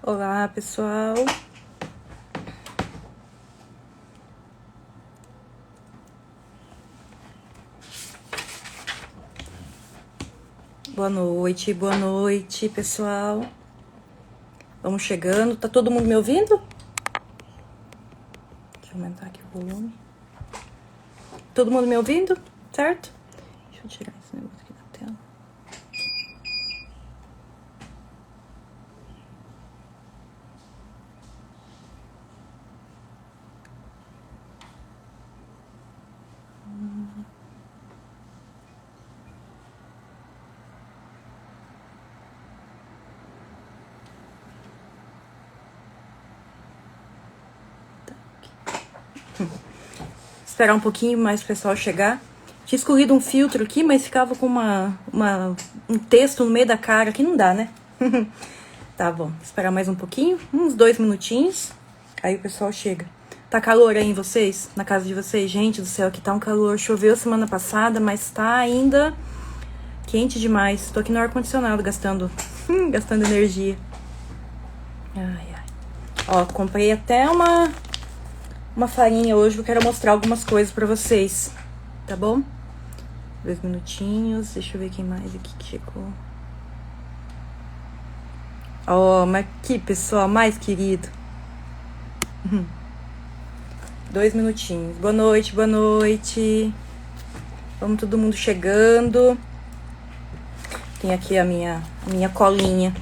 Olá, pessoal. Boa noite, pessoal. Vamos chegando. Tá todo mundo me ouvindo? Deixa eu aumentar aqui o volume. Todo mundo me ouvindo? Certo? Deixa eu tirar esse negócio aqui da tela. Esperar um pouquinho mais pro pessoal chegar. Tinha escolhido um filtro aqui, mas ficava com um texto no meio da cara, que não dá, né? Tá bom, esperar mais um pouquinho, uns 2 minutinhos, aí o pessoal chega. Tá calor aí em vocês? Na casa de vocês? Gente do céu, aqui tá um calor. Choveu semana passada, mas tá ainda quente demais. Tô aqui no ar-condicionado gastando energia. Ai, ai. Ó, comprei até uma farinha hoje, que eu quero mostrar algumas coisas pra vocês, tá bom? 2 minutinhos, deixa eu ver quem mais aqui que chegou. Ó, mas que pessoal mais querido. 2 minutinhos. Boa noite, boa noite. Vamos todo mundo chegando. Tem aqui a minha colinha.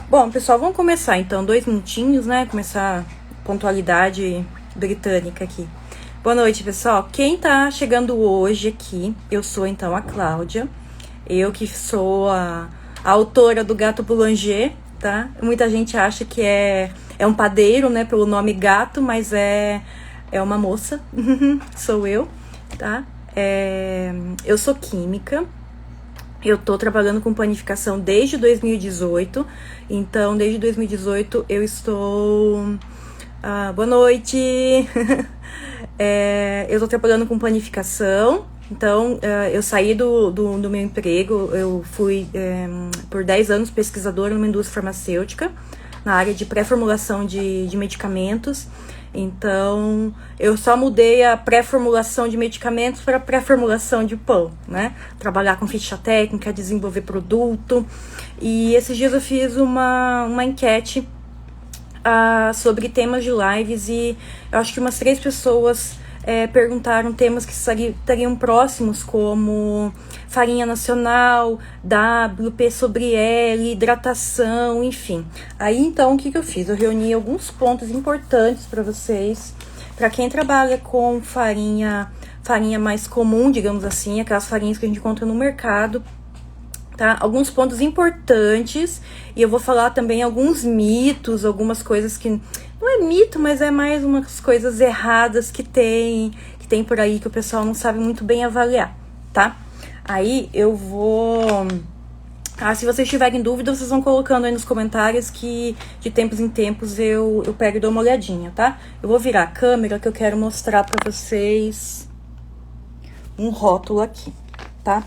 Bom, pessoal, vamos começar então. 2 minutinhos, né? Começar pontualidade britânica aqui. Boa noite, pessoal. Quem tá chegando hoje aqui, eu sou então a Cláudia. Eu que sou a autora do Gato Boulanger, tá? Muita gente acha que é um padeiro, né? Pelo nome gato, mas é uma moça. Sou eu, tá? Eu sou química. Eu tô trabalhando com panificação desde 2018. Então, desde 2018 eu estou... boa noite! Eu tô trabalhando com panificação. Então, eu saí do meu emprego. Eu fui por 10 anos pesquisadora numa indústria farmacêutica, na área de pré-formulação de medicamentos. Então, eu só mudei a pré-formulação de medicamentos para pré-formulação de pão, né? Trabalhar com ficha técnica, desenvolver produto. E esses dias eu fiz uma enquete sobre temas de lives e eu acho que umas 3 pessoas perguntaram temas que estariam próximos, como farinha nacional, WP sobre L, hidratação, enfim. Aí então o que eu fiz? Eu reuni alguns pontos importantes para vocês, para quem trabalha com farinha mais comum, digamos assim, aquelas farinhas que a gente encontra no mercado. Tá? Alguns pontos importantes, e eu vou falar também alguns mitos, algumas coisas que não é mito, mas é mais umas coisas erradas que tem por aí que o pessoal não sabe muito bem avaliar, tá? Aí eu vou... se vocês tiverem dúvida, vocês vão colocando aí nos comentários que de tempos em tempos eu pego e dou uma olhadinha, tá? Eu vou virar a câmera que eu quero mostrar pra vocês um rótulo aqui, tá?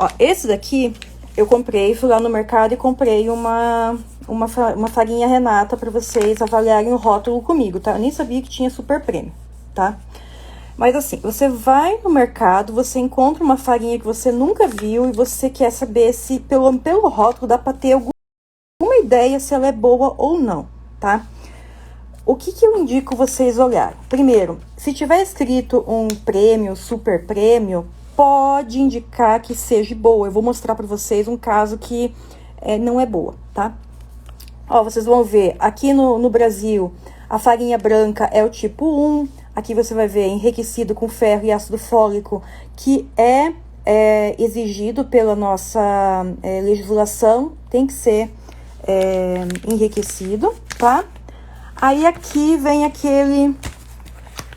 Ó, esse daqui eu comprei, fui lá no mercado e comprei uma farinha Renata pra vocês avaliarem o rótulo comigo, tá? Eu nem sabia que tinha super prêmio, tá? Mas assim, você vai no mercado, você encontra uma farinha que você nunca viu e você quer saber se pelo rótulo dá pra ter alguma ideia se ela é boa ou não, tá? O que eu indico vocês olharem? Primeiro, se tiver escrito um prêmio, super prêmio, pode indicar que seja boa. Eu vou mostrar pra vocês um caso que não é boa, tá? Ó, vocês vão ver, aqui no Brasil, a farinha branca é o tipo 1. Aqui você vai ver enriquecido com ferro e ácido fólico, que é exigido pela nossa legislação. Tem que ser enriquecido, tá? Aí aqui vem aquele...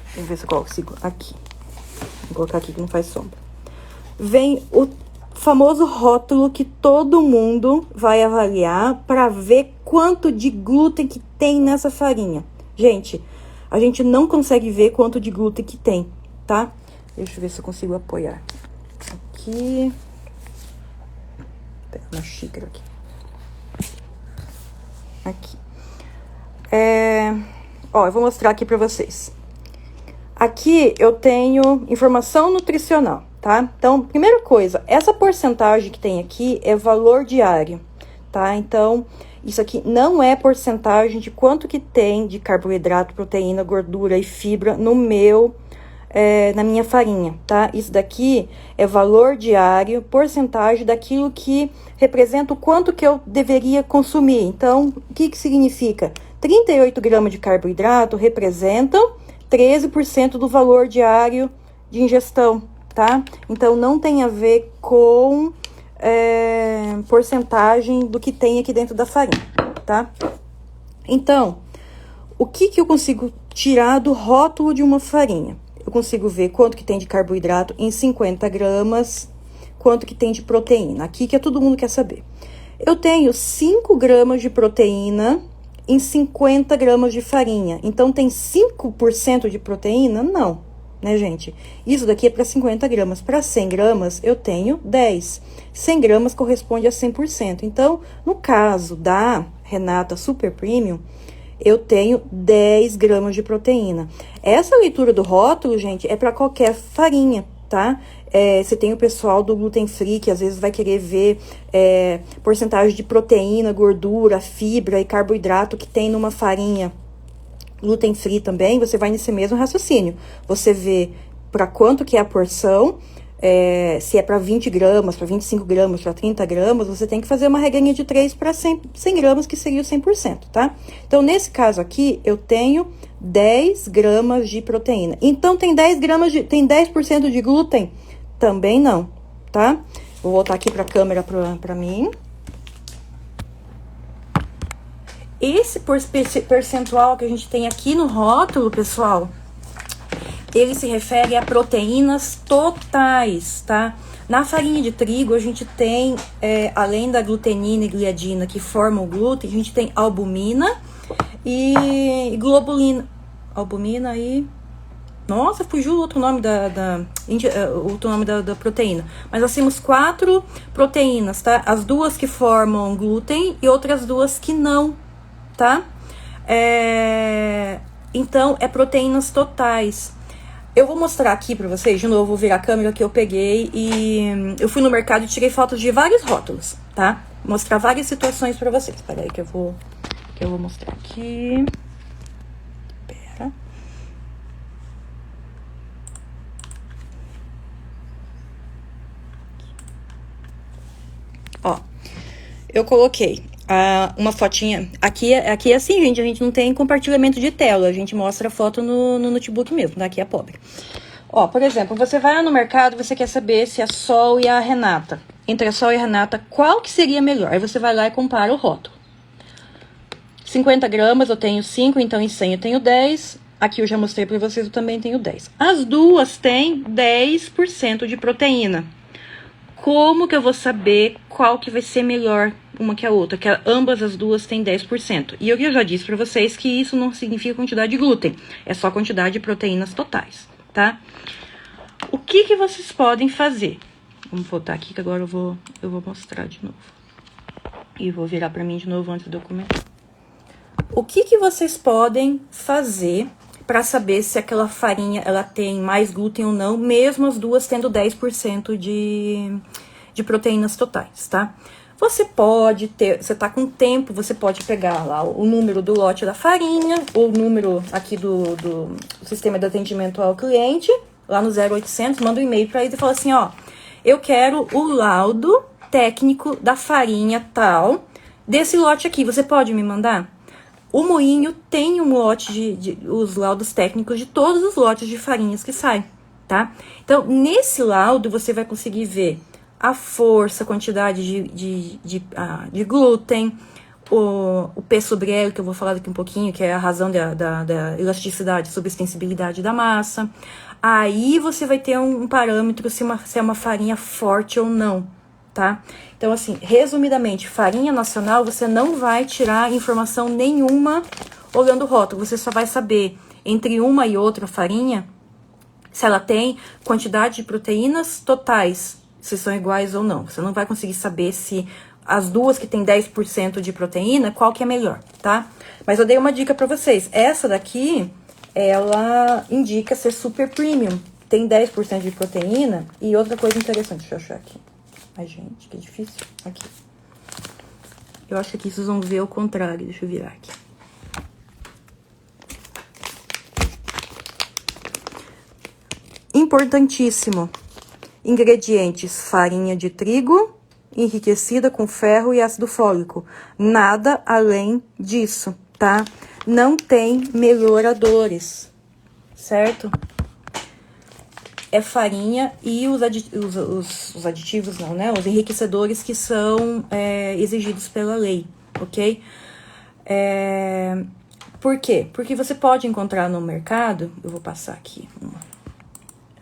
Deixa eu ver se eu consigo aqui. Vou colocar aqui que não faz sombra. Vem o famoso rótulo que todo mundo vai avaliar para ver quanto de glúten que tem nessa farinha. Gente, a gente não consegue ver quanto de glúten que tem, tá? Deixa eu ver se eu consigo apoiar. Aqui. Pega uma xícara aqui. Aqui. Ó, eu vou mostrar aqui pra vocês. Aqui eu tenho informação nutricional, tá? Então, primeira coisa, essa porcentagem que tem aqui é valor diário, tá? Então, isso aqui não é porcentagem de quanto que tem de carboidrato, proteína, gordura e fibra no na minha farinha, tá? Isso daqui é valor diário, porcentagem daquilo que representa o quanto que eu deveria consumir. Então, o que que significa? 38 gramas de carboidrato representam 13% do valor diário de ingestão, tá? Então, não tem a ver com porcentagem do que tem aqui dentro da farinha, tá? Então, o que que eu consigo tirar do rótulo de uma farinha? Eu consigo ver quanto que tem de carboidrato em 50 gramas, quanto que tem de proteína. Aqui que todo mundo quer saber. Eu tenho 5 gramas de proteína em 50 gramas de farinha. Então, tem 5% de proteína? Não, né, gente? Isso daqui é para 50 gramas. Para 100 gramas, eu tenho 10. 100 gramas corresponde a 100%. Então, no caso da Renata Super Premium, eu tenho 10 gramas de proteína. Essa leitura do rótulo, gente, é para qualquer farinha, tá? Você tem o pessoal do gluten free, que às vezes vai querer ver porcentagem de proteína, gordura, fibra e carboidrato que tem numa farinha gluten free também. Você vai nesse mesmo raciocínio. Você vê para quanto que é a porção, se é para 20 gramas, para 25 gramas, para 30 gramas, você tem que fazer uma regrinha de 3 para 100 gramas, que seria o 100%, tá? Então, nesse caso aqui, eu tenho 10 gramas de proteína. Então, tem 10% de glúten? Também não, tá? Vou voltar aqui para a câmera para mim. Esse percentual que a gente tem aqui no rótulo, pessoal, ele se refere a proteínas totais, tá? Na farinha de trigo, a gente tem, além da glutenina e gliadina que formam o glúten, a gente tem albumina e globulina. Albumina e... Nossa, fugiu o outro nome outro nome da proteína. Mas nós temos 4 proteínas, tá? As 2 que formam glúten e outras 2 que não, tá? Então, é proteínas totais. Eu vou mostrar aqui pra vocês, de novo, vou virar a câmera que eu peguei e eu fui no mercado e tirei fotos de vários rótulos, tá? Mostrar várias situações pra vocês. Peraí que eu vou mostrar aqui. Pera. Ó, eu coloquei uma fotinha. Aqui é assim, gente, a gente não tem compartilhamento de tela, a gente mostra a foto no notebook mesmo, daqui é pobre. Ó, por exemplo, você vai no mercado, você quer saber se a Sol e a Renata, entre a Sol e a Renata, qual que seria melhor? Aí você vai lá e compara o rótulo. 50 gramas eu tenho 5, então em 100 eu tenho 10. Aqui eu já mostrei pra vocês, eu também tenho 10. As duas têm 10% de proteína. Como que eu vou saber qual que vai ser melhor uma que a outra? Que ambas as duas têm 10%. E eu já disse pra vocês que isso não significa quantidade de glúten. É só quantidade de proteínas totais, tá? O que que vocês podem fazer? Vamos voltar aqui que agora eu vou mostrar de novo. E vou virar pra mim de novo antes do documento. O que que vocês podem fazer para saber se aquela farinha ela tem mais glúten ou não, mesmo as duas tendo 10% de proteínas totais, tá? Você pode ter, você tá com tempo, você pode pegar lá o número do lote da farinha, ou o número aqui do sistema de atendimento ao cliente, lá no 0800, manda um e-mail para eles e fala assim, ó, eu quero o laudo técnico da farinha tal, desse lote aqui, você pode me mandar? O Moinho tem um lote os laudos técnicos de todos os lotes de farinhas que saem, tá? Então, nesse laudo, você vai conseguir ver a força, a quantidade de glúten, o P sobre L, que eu vou falar daqui um pouquinho, que é a razão da elasticidade e subextensibilidade da massa. Aí, você vai ter um parâmetro se é uma farinha forte ou não, tá? Então, assim, resumidamente, farinha nacional, você não vai tirar informação nenhuma olhando o rótulo. Você só vai saber, entre uma e outra farinha, se ela tem quantidade de proteínas totais, se são iguais ou não. Você não vai conseguir saber se as duas que tem 10% de proteína, qual que é melhor, tá? Mas eu dei uma dica pra vocês. Essa daqui, ela indica ser super premium. Tem 10% de proteína. E outra coisa interessante, deixa eu achar aqui. Ai, gente, que difícil. Aqui. Eu acho que aqui vocês vão ver o contrário. Deixa eu virar aqui. Importantíssimo. Ingredientes: farinha de trigo, enriquecida com ferro e ácido fólico. Nada além disso, tá? Não tem melhoradores, certo? É farinha e os aditivos não, né? Os enriquecedores que são exigidos pela lei, ok? Por quê? Porque você pode encontrar no mercado, eu vou passar aqui,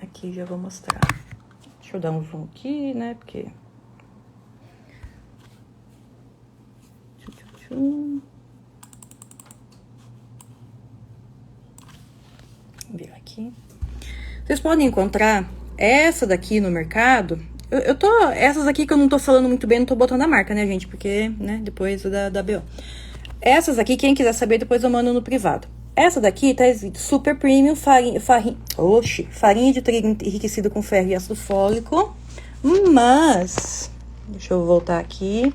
aqui já vou mostrar. Deixa eu dar um zoom aqui, né? Porque... Ver aqui. Vocês podem encontrar essa daqui no mercado. Essas aqui que eu não tô falando muito bem, não tô botando a marca, né, gente? Porque, né, depois da BO. Essas aqui, quem quiser saber, depois eu mando no privado. Essa daqui tá escrito super premium, farinha de trigo enriquecida com ferro e ácido fólico. Mas, deixa eu voltar aqui.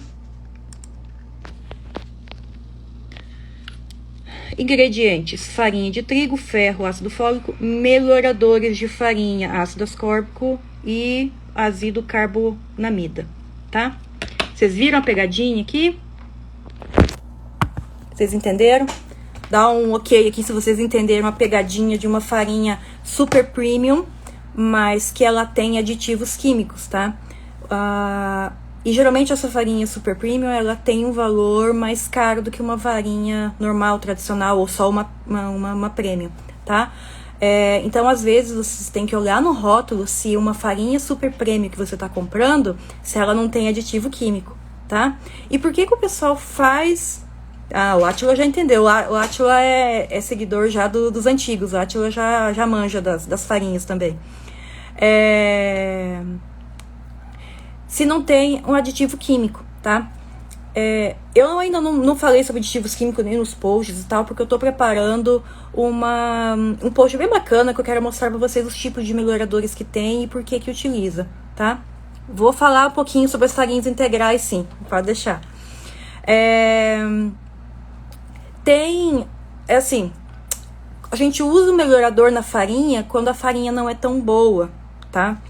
Ingredientes: farinha de trigo, ferro, ácido fólico, melhoradores de farinha, ácido ascórbico e azido carbonamida, tá? Vocês viram a pegadinha aqui? Vocês entenderam? Dá um ok aqui se vocês entenderam a pegadinha de uma farinha super premium, mas que ela tem aditivos químicos, tá? E geralmente essa farinha super premium, ela tem um valor mais caro do que uma farinha normal, tradicional, ou só uma premium, tá? Então, às vezes, vocês têm que olhar no rótulo se uma farinha super premium que você tá comprando, se ela não tem aditivo químico, tá? E por que que o pessoal faz... o Átila já entendeu, o Átila é seguidor já dos antigos, o Átila já manja das farinhas também. Se não tem um aditivo químico, tá? Eu ainda não falei sobre aditivos químicos nem nos posts e tal, porque eu tô preparando um post bem bacana que eu quero mostrar pra vocês os tipos de melhoradores que tem e por que utiliza, tá? Vou falar um pouquinho sobre as farinhas integrais, sim, pode deixar. Assim, a gente usa o melhorador na farinha quando a farinha não é tão boa, tá?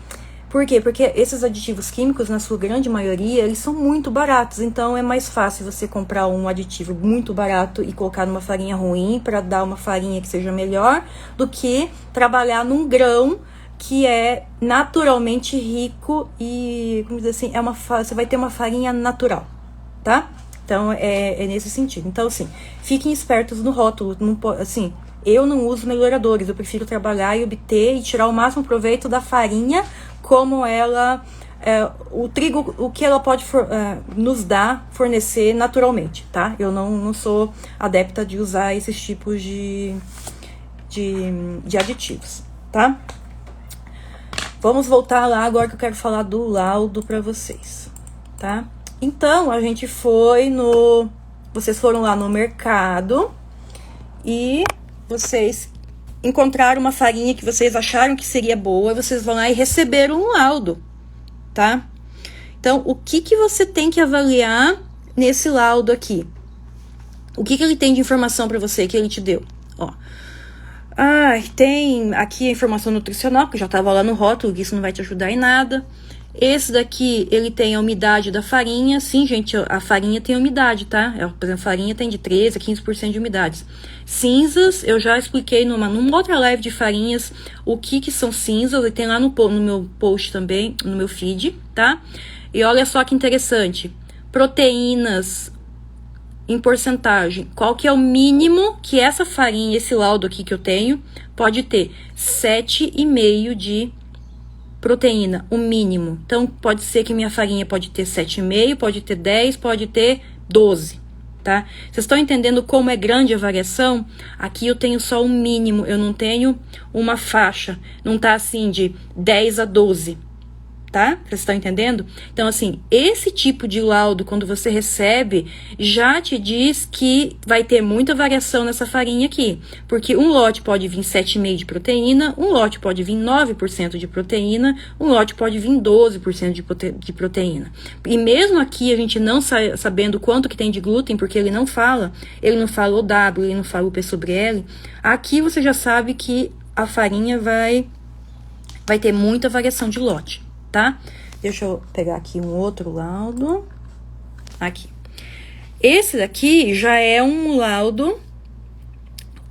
Por quê? Porque esses aditivos químicos, na sua grande maioria, eles são muito baratos. Então, é mais fácil você comprar um aditivo muito barato e colocar numa farinha ruim para dar uma farinha que seja melhor, do que trabalhar num grão que é naturalmente rico e, como dizer assim, você vai ter uma farinha natural, tá? Então, é nesse sentido. Então, assim, fiquem espertos no rótulo. Assim, eu não uso melhoradores, eu prefiro trabalhar e obter e tirar o máximo proveito da farinha, como ela, o trigo, o que ela pode nos dar, fornecer naturalmente, tá? Eu não sou adepta de usar esses tipos de aditivos, tá? Vamos voltar lá agora que eu quero falar do laudo pra vocês, tá? Então, a gente vocês foram lá no mercado e vocês encontraram uma farinha que vocês acharam que seria boa, vocês vão lá e receberam um laudo, tá? Então, o que você tem que avaliar nesse laudo aqui? O que ele tem de informação para você, que ele te deu? Ó, tem aqui a informação nutricional, que já estava lá no rótulo, que isso não vai te ajudar em nada. Esse daqui, ele tem a umidade da farinha. Sim, gente, a farinha tem umidade, tá? Por exemplo, a farinha tem de 13% a 15% de umidades. Cinzas, eu já expliquei numa outra live de farinhas o que são cinzas. E tem lá no meu post também, no meu feed, tá? E olha só que interessante. Proteínas em porcentagem. Qual que é o mínimo que essa farinha, esse laudo aqui que eu tenho, pode ter? 7,5 de proteína, o mínimo. Então, pode ser que minha farinha pode ter 7,5, pode ter 10, pode ter 12, tá? Vocês estão entendendo como é grande a variação? Aqui eu tenho só o mínimo, eu não tenho uma faixa. Não tá assim de 10 a 12, tá? Vocês estão entendendo? Então, assim, esse tipo de laudo, quando você recebe, já te diz que vai ter muita variação nessa farinha aqui. Porque um lote pode vir 7,5% de proteína, um lote pode vir 9% de proteína, um lote pode vir 12% de proteína. E mesmo aqui, a gente não sabendo quanto que tem de glúten, porque ele não fala o W, ele não fala o P sobre L, aqui você já sabe que a farinha vai ter muita variação de lote, tá? Deixa eu pegar aqui um outro laudo. Aqui. Esse daqui já é um laudo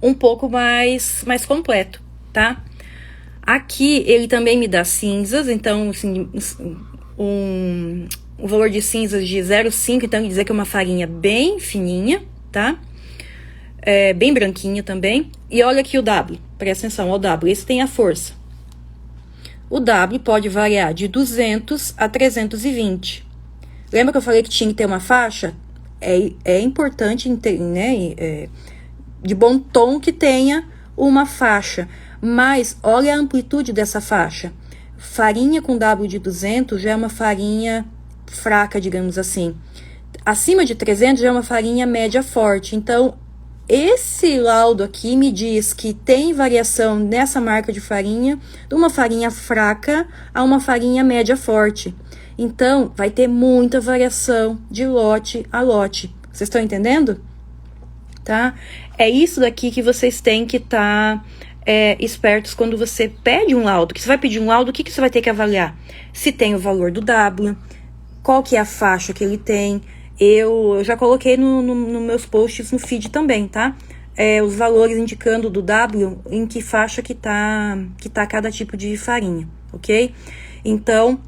um pouco mais completo, tá? Aqui ele também me dá cinzas, então, assim, um valor de cinzas de 0,5, então quer dizer que é uma farinha bem fininha, tá? Bem branquinha também. E olha aqui o W, presta atenção, ó, o W, esse tem a força. O W pode variar de 200 a 320. Lembra que eu falei que tinha que ter uma faixa? É importante, né, de bom tom que tenha uma faixa. Mas olha a amplitude dessa faixa. Farinha com W de 200 já é uma farinha fraca, digamos assim. Acima de 300 já é uma farinha média forte. Então, esse laudo aqui me diz que tem variação nessa marca de farinha, de uma farinha fraca a uma farinha média forte. Então, vai ter muita variação de lote a lote. Vocês estão entendendo? Tá? É isso daqui que vocês têm que estar espertos quando você pede um laudo. Que você vai pedir um laudo, o que você vai ter que avaliar? Se tem o valor do W, qual que é a faixa que ele tem. Eu já coloquei nos meus posts no feed também, tá? Os valores indicando do W em que faixa que tá cada tipo de farinha, ok? Então,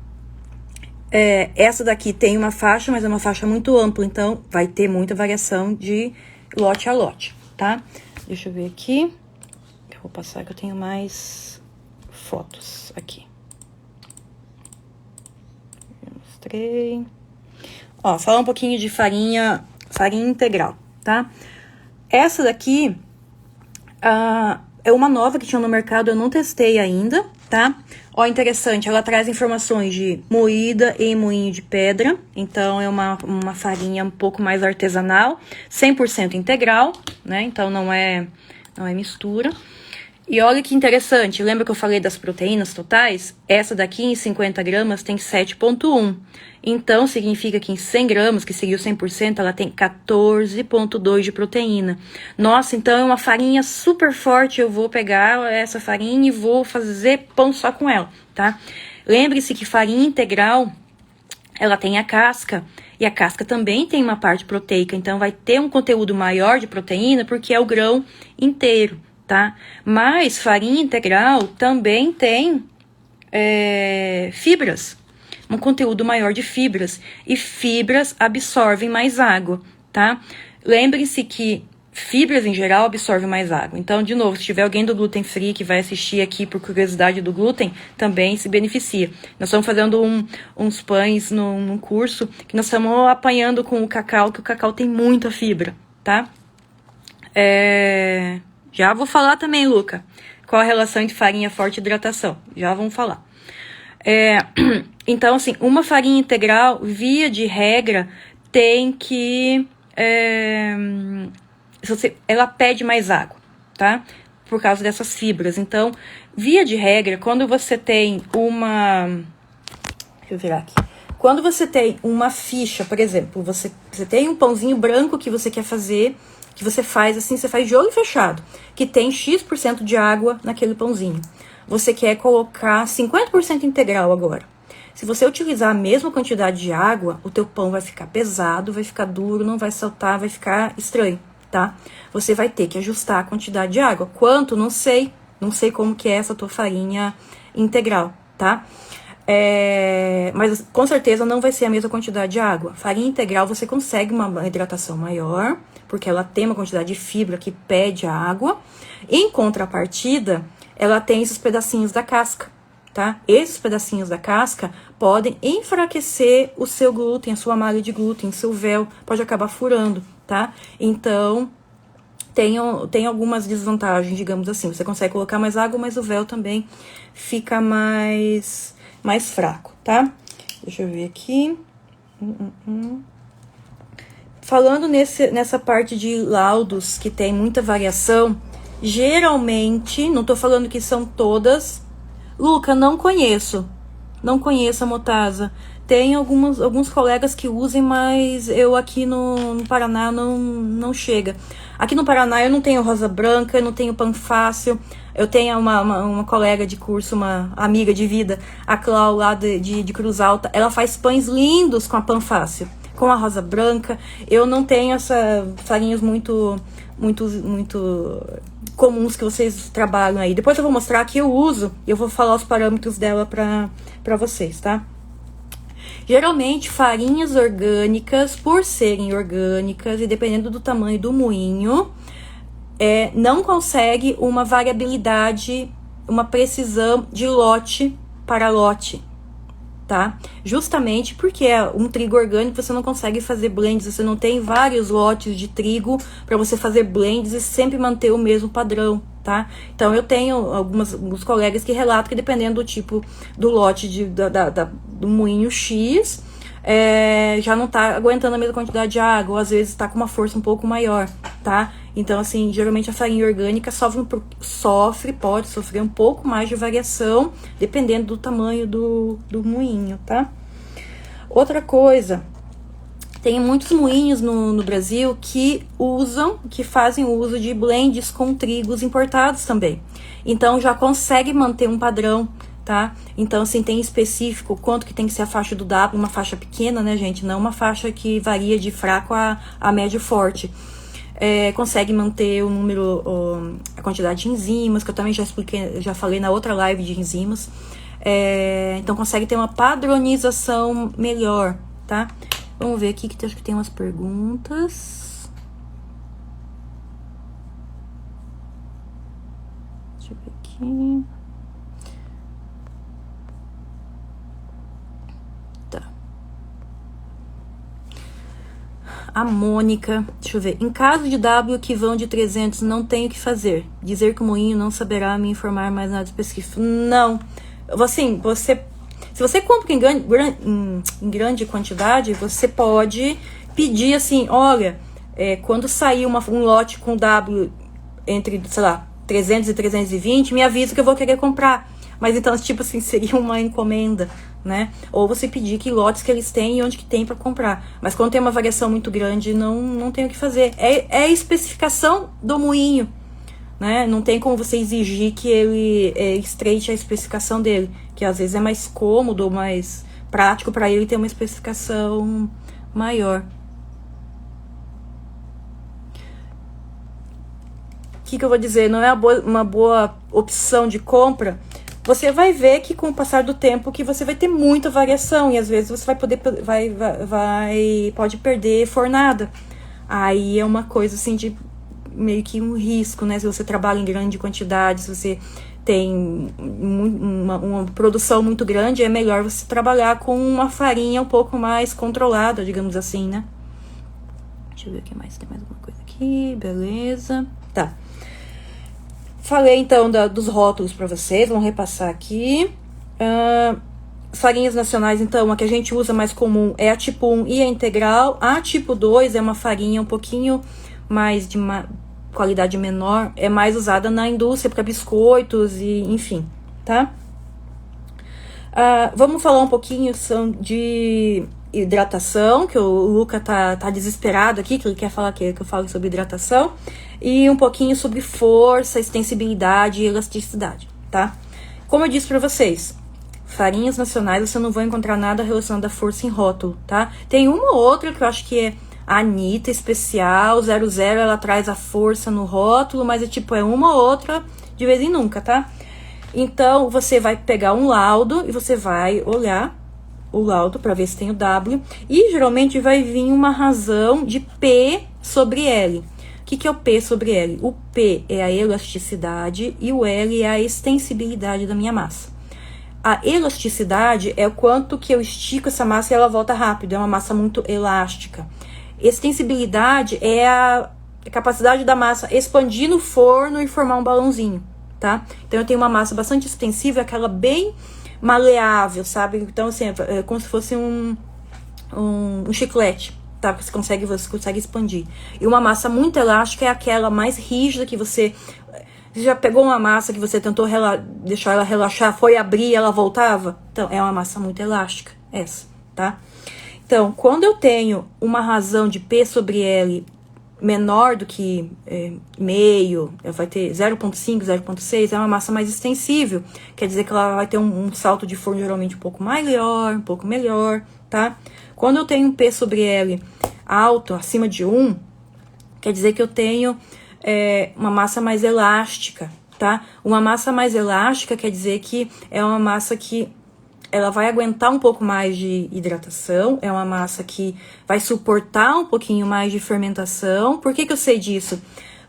essa daqui tem uma faixa, mas é uma faixa muito ampla, então vai ter muita variação de lote a lote, tá? Deixa eu ver aqui. Eu vou passar que eu tenho mais fotos aqui. Eu mostrei. Ó, falar um pouquinho de farinha integral, tá? Essa daqui é uma nova que tinha no mercado, eu não testei ainda, tá? Ó, interessante, ela traz informações de moída em moinho de pedra, então é uma farinha um pouco mais artesanal, 100% integral, né? Então não é mistura. E olha que interessante, lembra que eu falei das proteínas totais? Essa daqui em 50 gramas tem 7,1. Então, significa que em 100 gramas, que seria o 100%, ela tem 14,2 de proteína. Nossa, então é uma farinha super forte, eu vou pegar essa farinha e vou fazer pão só com ela, tá? Lembre-se que farinha integral, ela tem a casca, e a casca também tem uma parte proteica, então vai ter um conteúdo maior de proteína, porque é o grão inteiro, tá? Mas farinha integral também tem fibras, um conteúdo maior de fibras, e fibras absorvem mais água, tá? Lembrem-se que fibras em geral absorvem mais água. Então, de novo, se tiver alguém do gluten free que vai assistir aqui por curiosidade do glúten, também se beneficia. Nós estamos fazendo uns pães num curso que nós estamos apanhando com o cacau, que o cacau tem muita fibra, tá? Já vou falar também, Luca, qual a relação entre farinha forte e hidratação. Já vamos falar. Então, assim, uma farinha integral, via de regra, tem que... ela pede mais água, tá? Por causa dessas fibras. Então, via de regra, quando você tem uma... Deixa eu virar aqui. Quando você tem uma ficha, por exemplo, você tem um pãozinho branco que você quer fazer, que você faz assim, você faz de olho fechado, que tem X% de água naquele pãozinho. Você quer colocar 50% integral agora. Se você utilizar a mesma quantidade de água, o teu pão vai ficar pesado, vai ficar duro, não vai saltar, vai ficar estranho, tá? Você vai ter que ajustar a quantidade de água. Quanto? Não sei. Não sei como que é essa tua farinha integral, tá? Mas com certeza não vai ser a mesma quantidade de água. Farinha integral você consegue uma hidratação maior, porque ela tem uma quantidade de fibra que pede a água. Em contrapartida, ela tem esses pedacinhos da casca, tá? Esses pedacinhos da casca podem enfraquecer o seu glúten, a sua malha de glúten, seu véu, pode acabar furando, tá? Então, tem algumas desvantagens, digamos assim. Você consegue colocar mais água, mas o véu também fica mais fraco, tá? Deixa eu ver aqui. Falando nessa parte de laudos que tem muita variação, geralmente, não tô falando que são todas. Luca, não conheço a Motasa. Tem alguns colegas que usem, mas eu aqui no Paraná não chega. Aqui no Paraná eu não tenho Rosa Branca, eu não tenho Panfácil. Eu tenho uma colega de curso, uma amiga de vida, a Clau lá de Cruz Alta. Ela faz pães lindos com a Panfácil, com a Rosa Branca. Eu não tenho essa farinhas muito comuns que vocês trabalham aí. Depois eu vou mostrar que eu uso e eu vou falar os parâmetros dela pra vocês, tá? Geralmente, farinhas orgânicas, por serem orgânicas e dependendo do tamanho do moinho, não consegue uma variabilidade, uma precisão de lote para lote, tá? Justamente porque um trigo orgânico você não consegue fazer blends, você não tem vários lotes de trigo para você fazer blends e sempre manter o mesmo padrão, tá? Então eu tenho alguns colegas que relatam que dependendo do tipo do lote do moinho X, já não tá aguentando a mesma quantidade de água, ou às vezes tá com uma força um pouco maior, tá? Então, assim, geralmente a farinha orgânica pode sofrer um pouco mais de variação, dependendo do tamanho do moinho, tá? Outra coisa, tem muitos moinhos no Brasil que fazem uso de blends com trigos importados também. Então, já consegue manter um padrão, tá? Então, assim, tem específico quanto que tem que ser a faixa do W, uma faixa pequena, né, gente? Não uma faixa que varia de fraco a médio forte. Consegue manter o número, a quantidade de enzimas, que eu também já falei na outra live de enzimas. Então, consegue ter uma padronização melhor, tá? Vamos ver aqui que acho que tem umas perguntas. Deixa eu ver aqui. A Mônica, deixa eu ver. Em caso de W que vão de 300, não tenho o que fazer. Dizer que o moinho não saberá me informar mais nada específico. Não. Assim, se você compra em grande quantidade, você pode pedir assim, olha, quando sair um lote com W entre, sei lá, 300 e 320, me avisa que eu vou querer comprar. Mas então, tipo assim, seria uma encomenda, né? Ou você pedir que lotes que eles têm e onde que tem para comprar. Mas quando tem uma variação muito grande, não tem o que fazer. É a especificação do moinho, né? Não tem como você exigir que ele estreite a especificação dele, que às vezes é mais cômodo, mais prático para ele ter uma especificação maior. O que eu vou dizer? Não é uma boa opção de compra. Você vai ver que com o passar do tempo que você vai ter muita variação e às vezes você pode perder fornada. Aí é uma coisa assim de meio que um risco, né? Se você trabalha em grande quantidade, se você tem uma produção muito grande, é melhor você trabalhar com uma farinha um pouco mais controlada, digamos assim, né? Deixa eu ver o que mais. Tem mais alguma coisa aqui, beleza. Tá. Falei, então, dos rótulos para vocês, vamos repassar aqui. Farinhas nacionais, então, a que a gente usa mais comum é a tipo 1 e a integral. A tipo 2 é uma farinha um pouquinho mais de qualidade menor, é mais usada na indústria para biscoitos e enfim, tá? Vamos falar um pouquinho de hidratação, que o Luca tá desesperado aqui, que ele quer falar que eu fale sobre hidratação, e um pouquinho sobre força, extensibilidade e elasticidade, tá? Como eu disse para vocês, farinhas nacionais você não vai encontrar nada relacionado à força em rótulo, tá? Tem uma ou outra que eu acho que é a Anitta especial, 00, ela traz a força no rótulo, mas é uma ou outra de vez em nunca, tá? Então, você vai pegar um laudo e você vai olhar o laudo para ver se tem o W. E geralmente vai vir uma razão de P sobre L. O que é o P sobre L? O P é a elasticidade e o L é a extensibilidade da minha massa. A elasticidade é o quanto que eu estico essa massa e ela volta rápido. É uma massa muito elástica. Extensibilidade é a capacidade da massa expandir no forno e formar um balãozinho, tá? Então eu tenho uma massa bastante extensiva, aquela bem maleável, sabe? Então, assim, é como se fosse um chiclete, tá? Você consegue expandir. E uma massa muito elástica é aquela mais rígida que você já pegou uma massa que você tentou deixar ela relaxar, foi abrir e ela voltava? Então, é uma massa muito elástica, essa, tá? Então, quando eu tenho uma razão de P sobre L menor do que meio, vai ter 0,5, 0,6, é uma massa mais extensível. Quer dizer que ela vai ter um salto de forno geralmente um pouco maior, um pouco melhor, tá? Quando eu tenho um P sobre L alto, acima de 1, quer dizer que eu tenho uma massa mais elástica, tá? Uma massa mais elástica quer dizer que é uma massa que ela vai aguentar um pouco mais de hidratação, é uma massa que vai suportar um pouquinho mais de fermentação. Por que eu sei disso?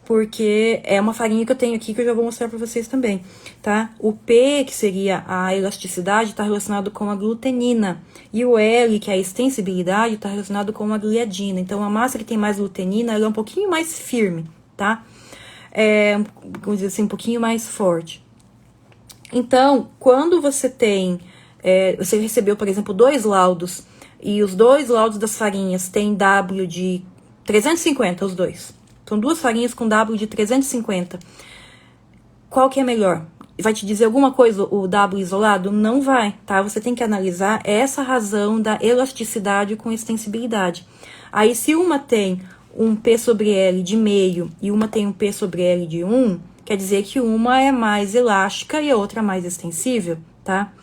Porque é uma farinha que eu tenho aqui que eu já vou mostrar para vocês também, tá? O P, que seria a elasticidade, está relacionado com a glutenina. E o L, que é a extensibilidade, está relacionado com a gliadina. Então, a massa que tem mais glutenina, ela é um pouquinho mais firme, tá? Vamos dizer assim, um pouquinho mais forte. Então, quando você tem... você recebeu, por exemplo, 2 laudos, e os 2 laudos das farinhas têm W de 350, os dois. São 2 farinhas com W de 350. Qual que é melhor? Vai te dizer alguma coisa o W isolado? Não vai, tá? Você tem que analisar essa razão da elasticidade com extensibilidade. Aí, se uma tem um P sobre L de meio e uma tem um P sobre L de 1, quer dizer que uma é mais elástica e a outra mais extensível, tá?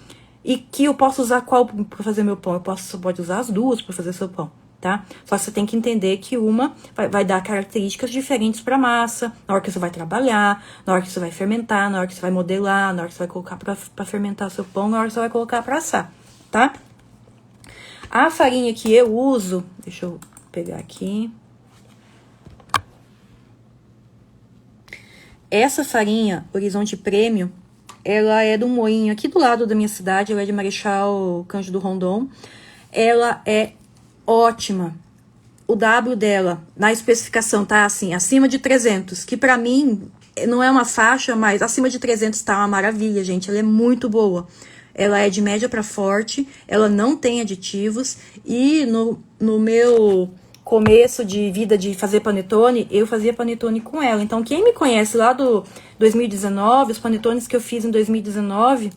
E que eu posso usar qual para fazer meu pão? Você pode usar as duas para fazer seu pão, tá? Só que você tem que entender que uma vai dar características diferentes para a massa, na hora que você vai trabalhar, na hora que você vai fermentar, na hora que você vai modelar, na hora que você vai colocar para fermentar seu pão, na hora que você vai colocar para assar, tá? A farinha que eu uso, deixa eu pegar aqui. Essa farinha, Horizonte Prêmio, ela é do moinho aqui do lado da minha cidade, ela é de Marechal Cândido Rondon. Ela é ótima. O W dela, na especificação, tá assim, acima de 300, que pra mim não é uma faixa, mas acima de 300 tá uma maravilha, gente. Ela é muito boa. Ela é de média pra forte, ela não tem aditivos, e no meu começo de vida de fazer panetone, eu fazia panetone com ela. Então, quem me conhece lá do 2019, os panetones que eu fiz em 2019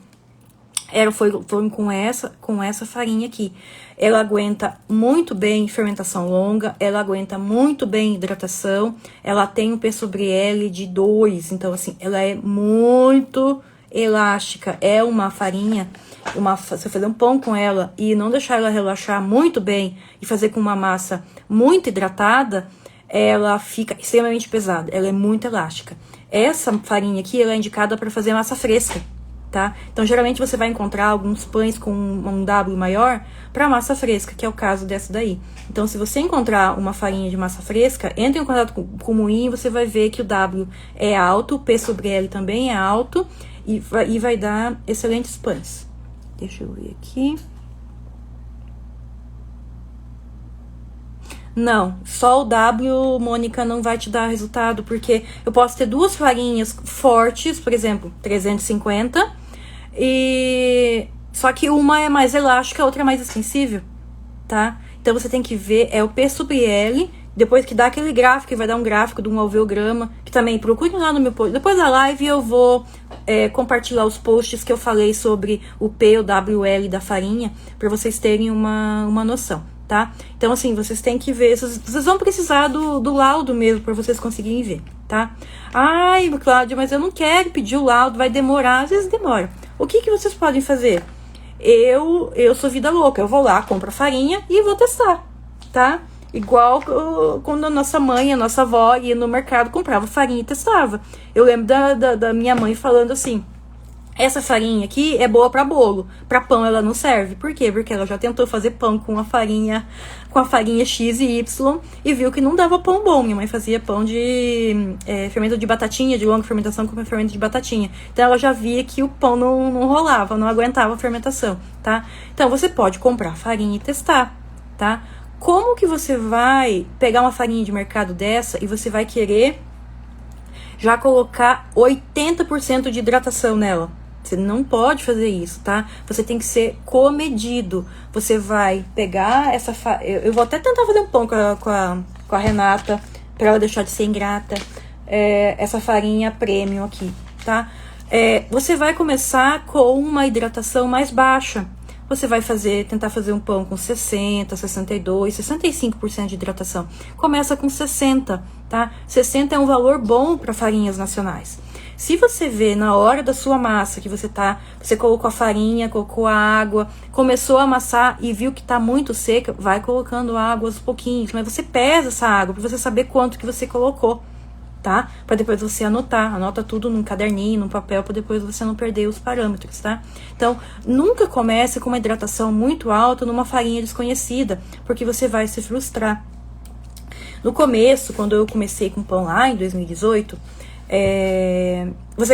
foram com essa farinha aqui. Ela aguenta muito bem fermentação longa, ela aguenta muito bem hidratação, ela tem um P sobre L de 2, então assim, ela é muito elástica. É uma farinha, se você fazer um pão com ela e não deixar ela relaxar muito bem e fazer com uma massa muito hidratada, ela fica extremamente pesada, ela é muito elástica. Essa farinha aqui, ela é indicada para fazer massa fresca, tá? Então, geralmente você vai encontrar alguns pães com um W maior para massa fresca, que é o caso dessa daí. Então, se você encontrar uma farinha de massa fresca, entre em contato com o moinho, você vai ver que o W é alto, o P sobre L também é alto, e vai dar excelentes pães. Deixa eu ver aqui. Não, só o W, Mônica, não vai te dar resultado, porque eu posso ter 2 farinhas fortes, por exemplo, 350, só que uma é mais elástica, a outra é mais extensível, tá? Então você tem que ver, o P sobre L, depois que dá aquele gráfico, que vai dar um gráfico de um alveograma, que também procure lá no meu post. Depois da live eu vou compartilhar os posts que eu falei sobre o P, o W, o L da farinha, para vocês terem uma noção, tá? Então, assim, vocês têm que ver, vocês vão precisar do laudo mesmo, para vocês conseguirem ver, tá? Ai, Cláudia, mas eu não quero pedir o laudo, vai demorar, às vezes demora. O que vocês podem fazer? Eu sou vida louca, eu vou lá, compro a farinha e vou testar, tá? Igual quando a nossa mãe, a nossa avó ia no mercado, comprava farinha e testava. Eu lembro da minha mãe falando assim: essa farinha aqui é boa pra bolo, pra pão ela não serve. Por quê? Porque ela já tentou fazer pão com a farinha X e Y e viu que não dava pão bom. Minha mãe fazia pão de fermento de batatinha, de longa fermentação com fermento de batatinha. Então ela já via que o pão não rolava, não aguentava a fermentação, tá? Então você pode comprar farinha e testar, tá? Como que você vai pegar uma farinha de mercado dessa e você vai querer já colocar 80% de hidratação nela? Você não pode fazer isso, tá? Você tem que ser comedido. Você vai pegar essa eu vou até tentar fazer um pão com a Renata, pra ela deixar de ser ingrata. Essa farinha premium aqui, tá? Você vai começar com uma hidratação mais baixa. Você vai tentar fazer um pão com 60, 62, 65% de hidratação. Começa com 60, tá? 60 é um valor bom para farinhas nacionais. Se você vê na hora da sua massa que você colocou a farinha, colocou a água, começou a amassar e viu que tá muito seca, vai colocando água aos pouquinhos, mas você pesa essa água para você saber quanto que você colocou, tá? Para depois você anota tudo num caderninho, num papel, para depois você não perder os parâmetros, tá? Então, nunca comece com uma hidratação muito alta numa farinha desconhecida, porque você vai se frustrar. No começo, quando eu comecei com pão lá em 2018, você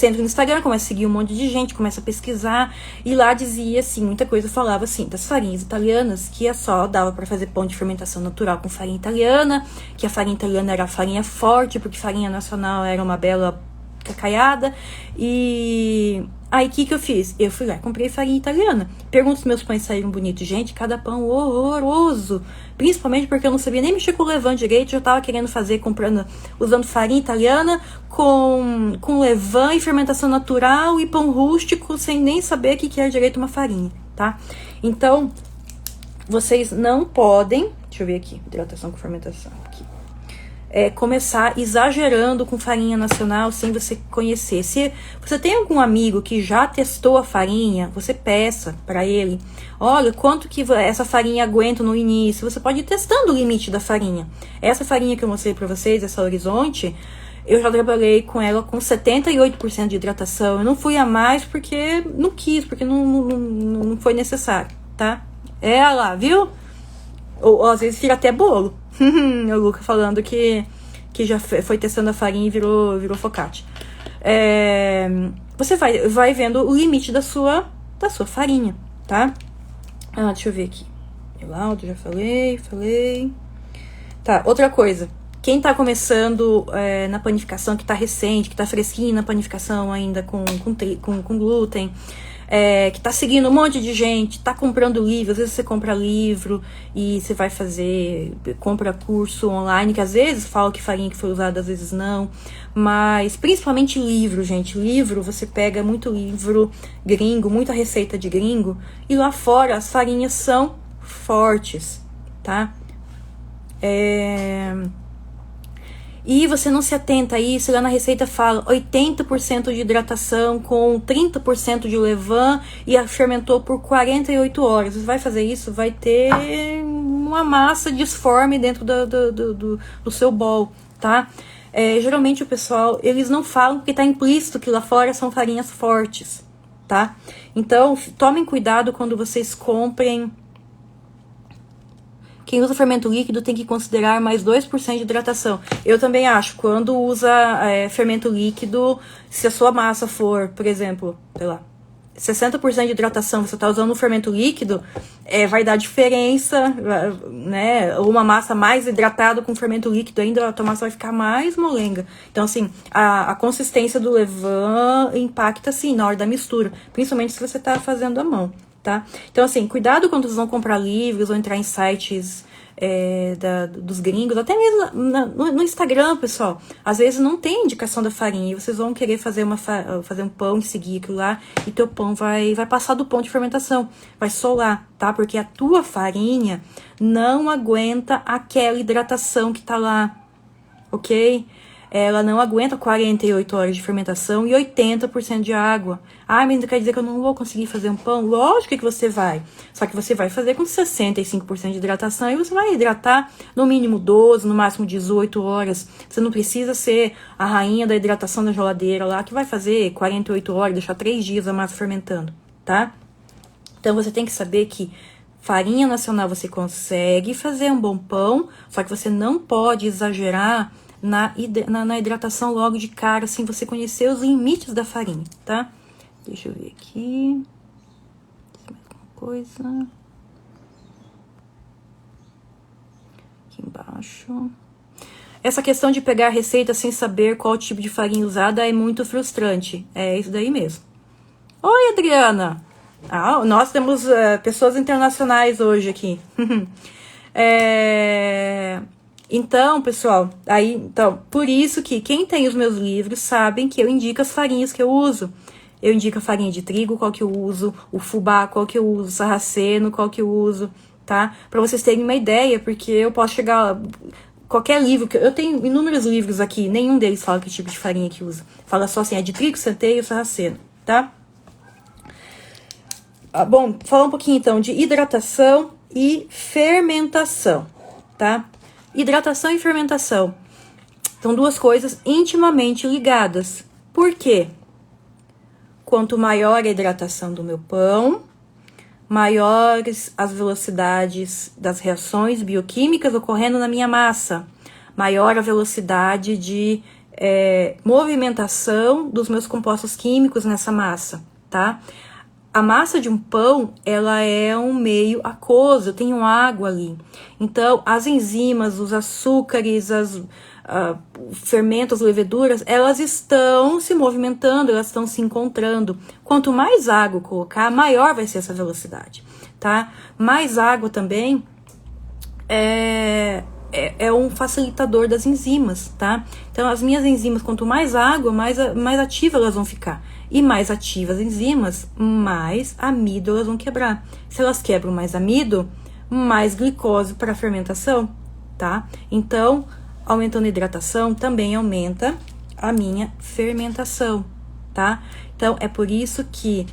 entra no Instagram, começa a seguir um monte de gente, começa a pesquisar, e lá dizia assim, muita coisa falava assim, das farinhas italianas, que só dava para fazer pão de fermentação natural com farinha italiana, que a farinha italiana era a farinha forte, porque farinha nacional era uma bela cacaiada. E aí o que eu fiz? Eu fui lá, comprei farinha italiana. Pergunto se meus pães saíram bonitos. Gente, cada pão horroroso, principalmente porque eu não sabia nem mexer com o levain direito. Eu tava querendo fazer, usando farinha italiana com levain e fermentação natural e pão rústico, sem nem saber o que era direito uma farinha, tá? Então, vocês não podem, deixa eu ver aqui, hidratação com fermentação aqui, começar exagerando com farinha nacional sem você conhecer. Se você tem algum amigo que já testou a farinha, você peça para ele, olha, quanto que essa farinha aguenta no início. Você pode ir testando o limite da farinha. Essa farinha que eu mostrei para vocês, essa Horizonte, eu já trabalhei com ela com 78% de hidratação. Eu não fui a mais porque não quis, porque não foi necessário, tá? Lá, viu? Ou às vezes fica até bolo. O Luca falando que já foi testando a farinha e virou focaccia. Você vai vendo o limite da sua farinha, tá? Deixa eu ver aqui. Laudo, já falei. Tá, outra coisa. Quem tá começando na panificação, que tá recente, que tá fresquinho na panificação ainda com glúten, que tá seguindo um monte de gente, tá comprando livro, às vezes você compra livro e você vai compra curso online, que às vezes fala que farinha que foi usada, às vezes não, mas principalmente livro, gente. Livro, você pega muito livro gringo, muita receita de gringo, e lá fora as farinhas são fortes, tá? E você não se atenta a isso, lá na receita fala 80% de hidratação com 30% de levain e fermentou por 48 horas. Você vai fazer isso, vai ter uma massa disforme dentro do seu bowl, tá? Geralmente o pessoal, eles não falam porque tá implícito que lá fora são farinhas fortes, tá? Então, tomem cuidado quando vocês comprem. Quem usa fermento líquido tem que considerar mais 2% de hidratação. Eu também acho, quando usa fermento líquido, se a sua massa for, por exemplo, sei lá, 60% de hidratação, você está usando um fermento líquido, vai dar diferença, né? Uma massa mais hidratada com fermento líquido ainda, a tua massa vai ficar mais molenga. Então, assim, a consistência do levain impacta, assim, na hora da mistura, principalmente se você está fazendo à mão. Tá? Então, assim, cuidado quando vocês vão comprar livros ou entrar em sites dos gringos, até mesmo no Instagram, pessoal. Às vezes não tem indicação da farinha e vocês vão querer fazer um pão e seguir aquilo lá, e teu pão vai passar do ponto de fermentação, vai solar, tá? Porque a tua farinha não aguenta aquela hidratação que tá lá, ok? Ela não aguenta 48 horas de fermentação e 80% de água. Mas não quer dizer que eu não vou conseguir fazer um pão? Lógico que você vai. Só que você vai fazer com 65% de hidratação e você vai hidratar no mínimo 12, no máximo 18 horas. Você não precisa ser a rainha da hidratação da geladeira lá, que vai fazer 48 horas, deixar 3 dias a massa fermentando, tá? Então você tem que saber que farinha nacional você consegue fazer um bom pão, só que você não pode exagerar na hidratação logo de cara, sem você conhecer os limites da farinha, tá? Deixa eu ver aqui. Mais alguma coisa. Aqui embaixo. Essa questão de pegar a receita sem saber qual tipo de farinha usada é muito frustrante. É isso daí mesmo. Oi, Adriana. Nós temos pessoas internacionais hoje aqui. Então, pessoal, então, por isso que quem tem os meus livros sabem que eu indico as farinhas que eu uso. Eu indico a farinha de trigo, qual que eu uso, o fubá, qual que eu uso, o sarraceno, qual que eu uso, tá? Pra vocês terem uma ideia, porque eu posso chegar... Qualquer livro, eu tenho inúmeros livros aqui, nenhum deles fala que tipo de farinha que usa. Fala só assim, é de trigo, centeio, sarraceno, tá? Bom, falar um pouquinho então de hidratação e fermentação, tá? Hidratação e fermentação são duas coisas intimamente ligadas. Por quê? Quanto maior a hidratação do meu pão, maiores as velocidades das reações bioquímicas ocorrendo na minha massa, maior a velocidade de movimentação dos meus compostos químicos nessa massa, tá? A massa de um pão, ela é um meio aquoso, eu tenho água ali. Então, as enzimas, os açúcares, os fermentos, as leveduras, elas estão se movimentando, elas estão se encontrando. Quanto mais água colocar, maior vai ser essa velocidade, tá? Mais água também é um facilitador das enzimas, tá? Então, as minhas enzimas, quanto mais água, mais ativas elas vão ficar. E mais ativas as enzimas, mais amido elas vão quebrar. Se elas quebram mais amido, mais glicose para a fermentação, tá? Então, aumentando a hidratação, também aumenta a minha fermentação, tá? Então, é por isso que,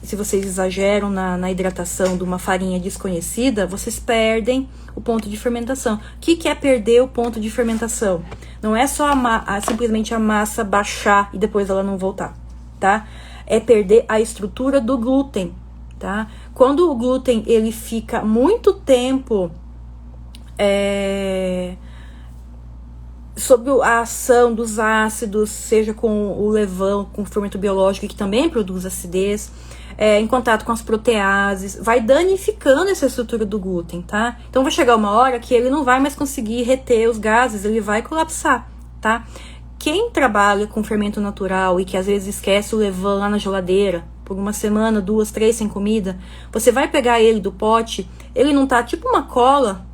se vocês exageram na hidratação de uma farinha desconhecida, vocês perdem o ponto de fermentação. O que é perder o ponto de fermentação? Não é só simplesmente a massa baixar e depois ela não voltar, tá? É perder a estrutura do glúten, tá? Quando o glúten, ele fica muito tempo sob a ação dos ácidos, seja com o levão, com o fermento biológico, que também produz acidez, em contato com as proteases, vai danificando essa estrutura do glúten, tá? Então vai chegar uma hora que ele não vai mais conseguir reter os gases, ele vai colapsar, tá? Quem trabalha com fermento natural e que às vezes esquece o levain lá na geladeira, por uma semana, 2, 3 sem comida, você vai pegar ele do pote, ele não tá tipo uma cola,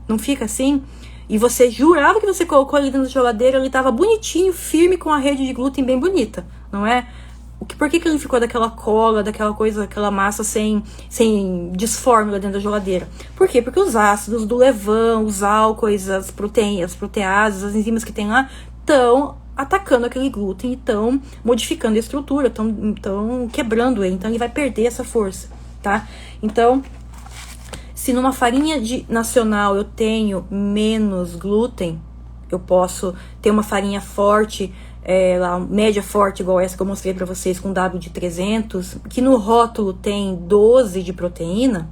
não fica assim? E você jurava que você colocou ele dentro da geladeira, ele tava bonitinho, firme, com a rede de glúten bem bonita, não é? Por que ele ficou daquela cola, daquela coisa, daquela massa sem disfórmula dentro da geladeira? Por quê? Porque os ácidos do levain, os álcoois, as proteases, as enzimas que tem lá, estão atacando aquele glúten e estão modificando a estrutura, estão quebrando ele, então ele vai perder essa força, tá? Então, se numa farinha nacional eu tenho menos glúten, eu posso ter uma farinha forte, média forte, igual essa que eu mostrei pra vocês, com W de 300, que no rótulo tem 12 de proteína,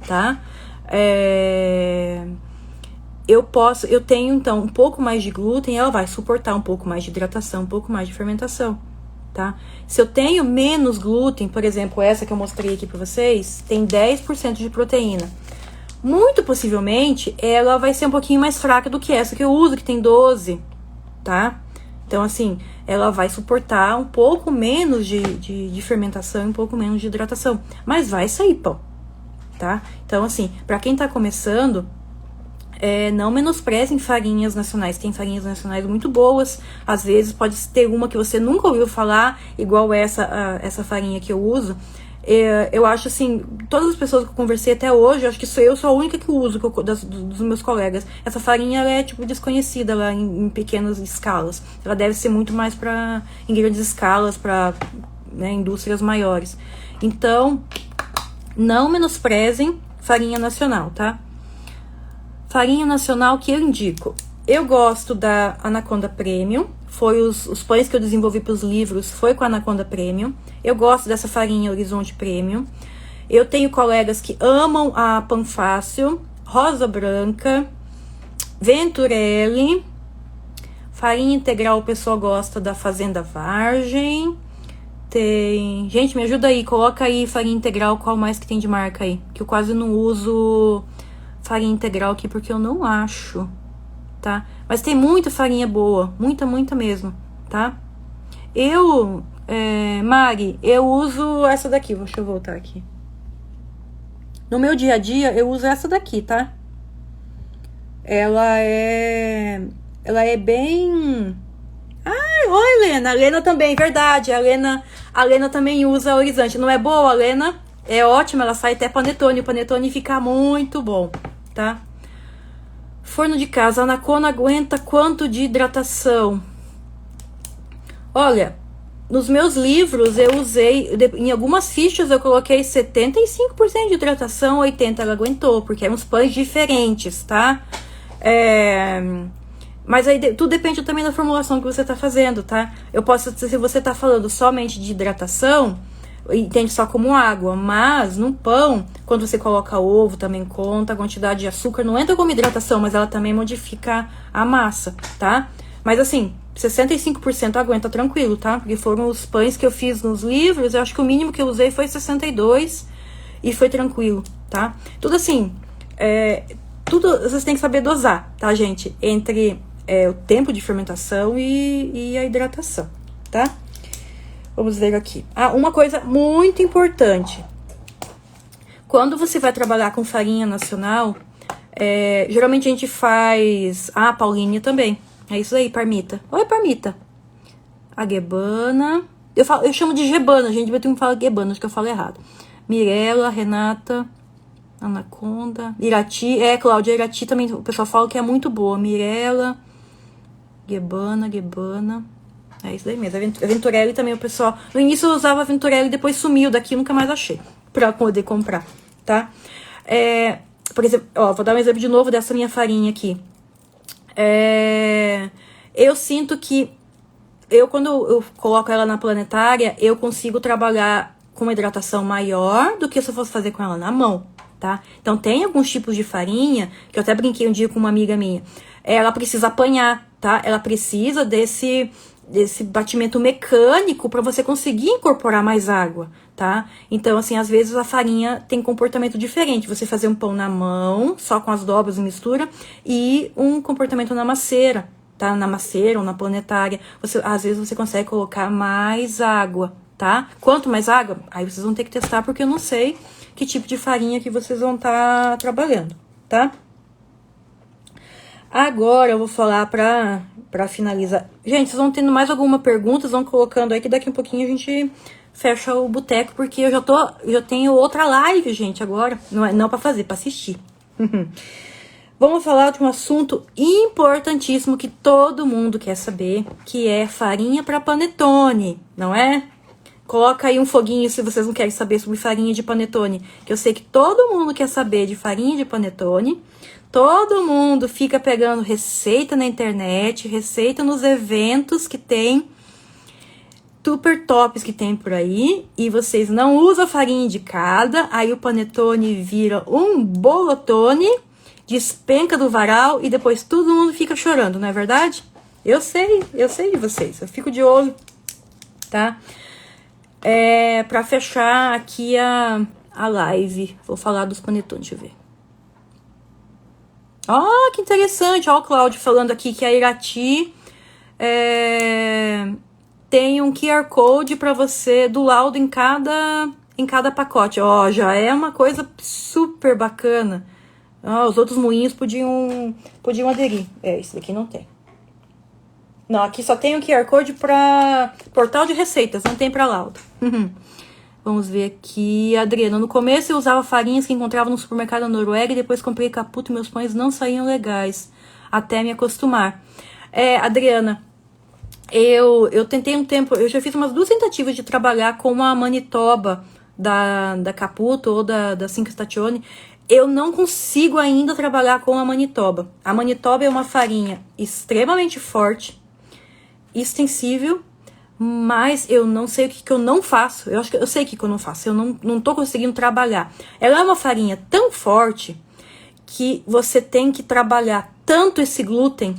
tá? Eu tenho, então, um pouco mais de glúten, ela vai suportar um pouco mais de hidratação, um pouco mais de fermentação, tá? Se eu tenho menos glúten, por exemplo, essa que eu mostrei aqui pra vocês, tem 10% de proteína. Muito possivelmente, ela vai ser um pouquinho mais fraca do que essa que eu uso, que tem 12, tá? Então, assim, ela vai suportar um pouco menos de fermentação, um pouco menos de hidratação. Mas vai sair pão, tá? Então, assim, pra quem tá começando, não menosprezem farinhas nacionais. Tem farinhas nacionais muito boas. Às vezes pode ter uma que você nunca ouviu falar, igual essa farinha que eu uso. Eu acho assim, todas as pessoas que eu conversei até hoje, eu acho que eu sou a única que uso dos meus colegas. Essa farinha, ela é tipo desconhecida, ela em pequenas escalas. Ela deve ser muito mais em grandes escalas, para indústrias maiores. Então, não menosprezem farinha nacional, tá? Farinha nacional que eu indico. Eu gosto da Anaconda Premium. Foi os pães que eu desenvolvi para os livros, foi com a Anaconda Premium. Eu gosto dessa farinha Horizonte Premium. Eu tenho colegas que amam a Panfácil, Rosa Branca, Venturelli. Farinha integral, o pessoal gosta da Fazenda Vargem. Tem... Gente, me ajuda aí, coloca aí farinha integral, qual mais que tem de marca aí? Que eu quase não uso farinha integral aqui porque eu não acho, tá? Mas tem muita farinha boa, muita mesmo, tá? Eu Mari, eu uso essa daqui. Deixa eu voltar aqui. No meu dia a dia, eu uso essa daqui, tá? Ela é bem... Ai, oi, Lena. A Lena também, verdade. A Lena também usa orizante. Não é boa, a Lena? É ótima, ela sai até panetone. O panetone fica muito bom, tá? Forno de casa, a Anacona aguenta quanto de hidratação? Olha, nos meus livros eu usei, em algumas fichas eu coloquei 75% de hidratação, 80% ela aguentou, porque eram uns pães diferentes, tá? Mas aí tudo depende também da formulação que você tá fazendo, tá? Eu posso dizer, se você tá falando somente de hidratação, entende só como água, mas no pão, quando você coloca ovo, também conta, a quantidade de açúcar não entra como hidratação, mas ela também modifica a massa, tá? Mas assim, 65% aguenta tranquilo, tá? Porque foram os pães que eu fiz nos livros, eu acho que o mínimo que eu usei foi 62 e foi tranquilo, tá? Tudo assim, tudo vocês têm que saber dosar, tá, gente? Entre o tempo de fermentação e a hidratação, tá? Vamos ver aqui. Uma coisa muito importante. Quando você vai trabalhar com farinha nacional, geralmente a gente faz... Paulinha também. É isso aí, Parmita. Oi, Parmita. A Gebana. Eu chamo de Gebana, gente. Eu tenho que falar Gebana, acho que eu falo errado. Mirella, Renata, Anaconda, Irati. Cláudia, Irati também. O pessoal fala que é muito boa. Mirella, Gebana. É isso daí mesmo. A Venturelli também, o pessoal... No início eu usava a Venturelli, depois sumiu daqui, nunca mais achei pra poder comprar, tá? Por exemplo, vou dar um exemplo de novo dessa minha farinha aqui. Eu sinto que quando eu coloco ela na planetária, eu consigo trabalhar com uma hidratação maior do que se eu fosse fazer com ela na mão, tá? Então tem alguns tipos de farinha, que eu até brinquei um dia com uma amiga minha, ela precisa apanhar, tá? Ela precisa desse batimento mecânico para você conseguir incorporar mais água, tá? Então, assim, às vezes a farinha tem comportamento diferente. Você fazer um pão na mão, só com as dobras e mistura, e um comportamento na maceira, tá? Na maceira ou na planetária. Às vezes você consegue colocar mais água, tá? Quanto mais água? Aí vocês vão ter que testar, porque eu não sei que tipo de farinha que vocês vão estar trabalhando, tá? Agora eu vou falar pra finalizar. Gente, vocês vão tendo mais alguma pergunta, vão colocando aí que daqui a um pouquinho a gente fecha o boteco, porque eu já tenho outra live, gente, agora. Não pra fazer, pra assistir. Vamos falar de um assunto importantíssimo que todo mundo quer saber, que é farinha para panetone, não é? Coloca aí um foguinho se vocês não querem saber sobre farinha de panetone, que eu sei que todo mundo quer saber de farinha de panetone. Todo mundo fica pegando receita na internet, receita nos eventos que tem, super tops que tem por aí, e vocês não usam farinha indicada, aí o panetone vira um bolotone, despenca do varal e depois todo mundo fica chorando, não é verdade? Eu sei de vocês, eu fico de olho, tá? Pra fechar aqui a live, vou falar dos panetones, deixa eu ver. Que interessante, o Cláudio falando aqui que a Irati tem um QR Code para você do laudo em cada pacote. Já é uma coisa super bacana. Os outros moinhos podiam aderir. Esse daqui não tem. Não, aqui só tem um QR Code para portal de receitas, não tem para laudo. Vamos ver aqui, Adriana. No começo eu usava farinhas que encontrava no supermercado da Noruega e depois comprei Caputo e meus pães não saíam legais, até me acostumar. Adriana, eu tentei um tempo, eu já fiz umas 2 tentativas de trabalhar com a Manitoba da Caputo ou da Cinque Stationi. Eu não consigo ainda trabalhar com a Manitoba. A Manitoba é uma farinha extremamente forte, extensível, mas eu não sei o que eu não faço. Eu acho que eu sei o que eu não faço. Eu não tô conseguindo trabalhar. Ela é uma farinha tão forte que você tem que trabalhar tanto esse glúten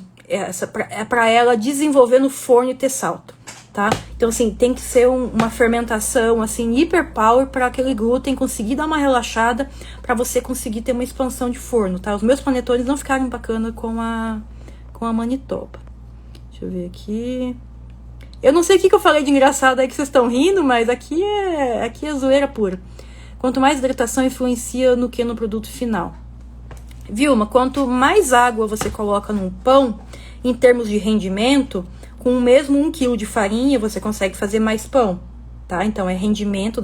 para ela desenvolver no forno e ter salto, tá? Então, assim, tem que ser uma fermentação, assim, hiper power para aquele glúten conseguir dar uma relaxada para você conseguir ter uma expansão de forno, tá? Os meus panetones não ficaram bacana com a Manitoba. Deixa eu ver aqui. Eu não sei o que eu falei de engraçado aí que vocês estão rindo, mas aqui é zoeira pura. Quanto mais hidratação influencia no que no produto final. Vilma, quanto mais água você coloca num pão, em termos de rendimento, com o mesmo 1 kg de farinha, você consegue fazer mais pão, tá? Então, é rendimento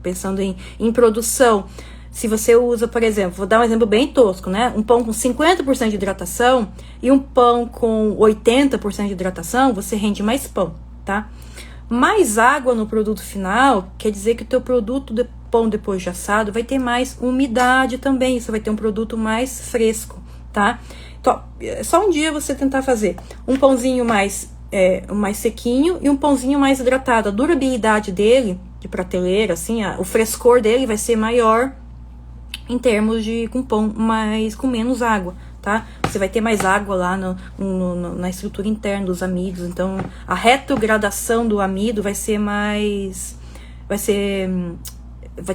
pensando em produção. Se você usa, por exemplo, vou dar um exemplo bem tosco, né? Um pão com 50% de hidratação e um pão com 80% de hidratação, você rende mais pão, tá? Mais água no produto final quer dizer que o teu produto de pão depois de assado vai ter mais umidade também, você vai ter um produto mais fresco, tá? Então, é só um dia você tentar fazer um pãozinho mais sequinho e um pãozinho mais hidratado. A durabilidade dele, de prateleira, assim, o frescor dele vai ser maior em termos de com pão, mas com menos água, tá? Você vai ter mais água lá na estrutura interna dos amidos, então a retrogradação do amido vai ser mais, vai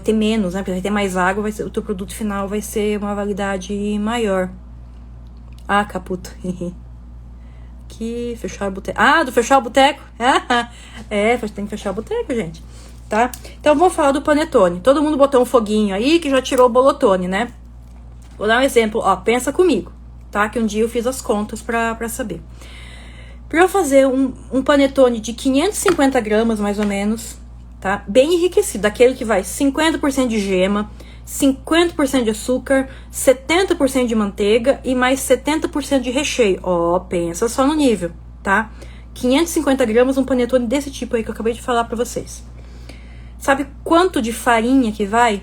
ter menos, né? Vai ter mais água, o teu produto final vai ser uma validade maior. Ah, caputo. Que fechar o boteco. Ah, do fechar o boteco? Tem que fechar o boteco, gente. Tá? Então, vamos falar do panetone. Todo mundo botou um foguinho aí que já tirou o bolotone, né? Vou dar um exemplo. Ó, pensa comigo, tá? Que um dia eu fiz as contas pra saber. Pra eu fazer um panetone de 550 gramas, mais ou menos, tá? Bem enriquecido. Daquele que vai 50% de gema, 50% de açúcar, 70% de manteiga e mais 70% de recheio. Ó, pensa só no nível, tá? 550 gramas, um panetone desse tipo aí que eu acabei de falar pra vocês. Sabe quanto de farinha que vai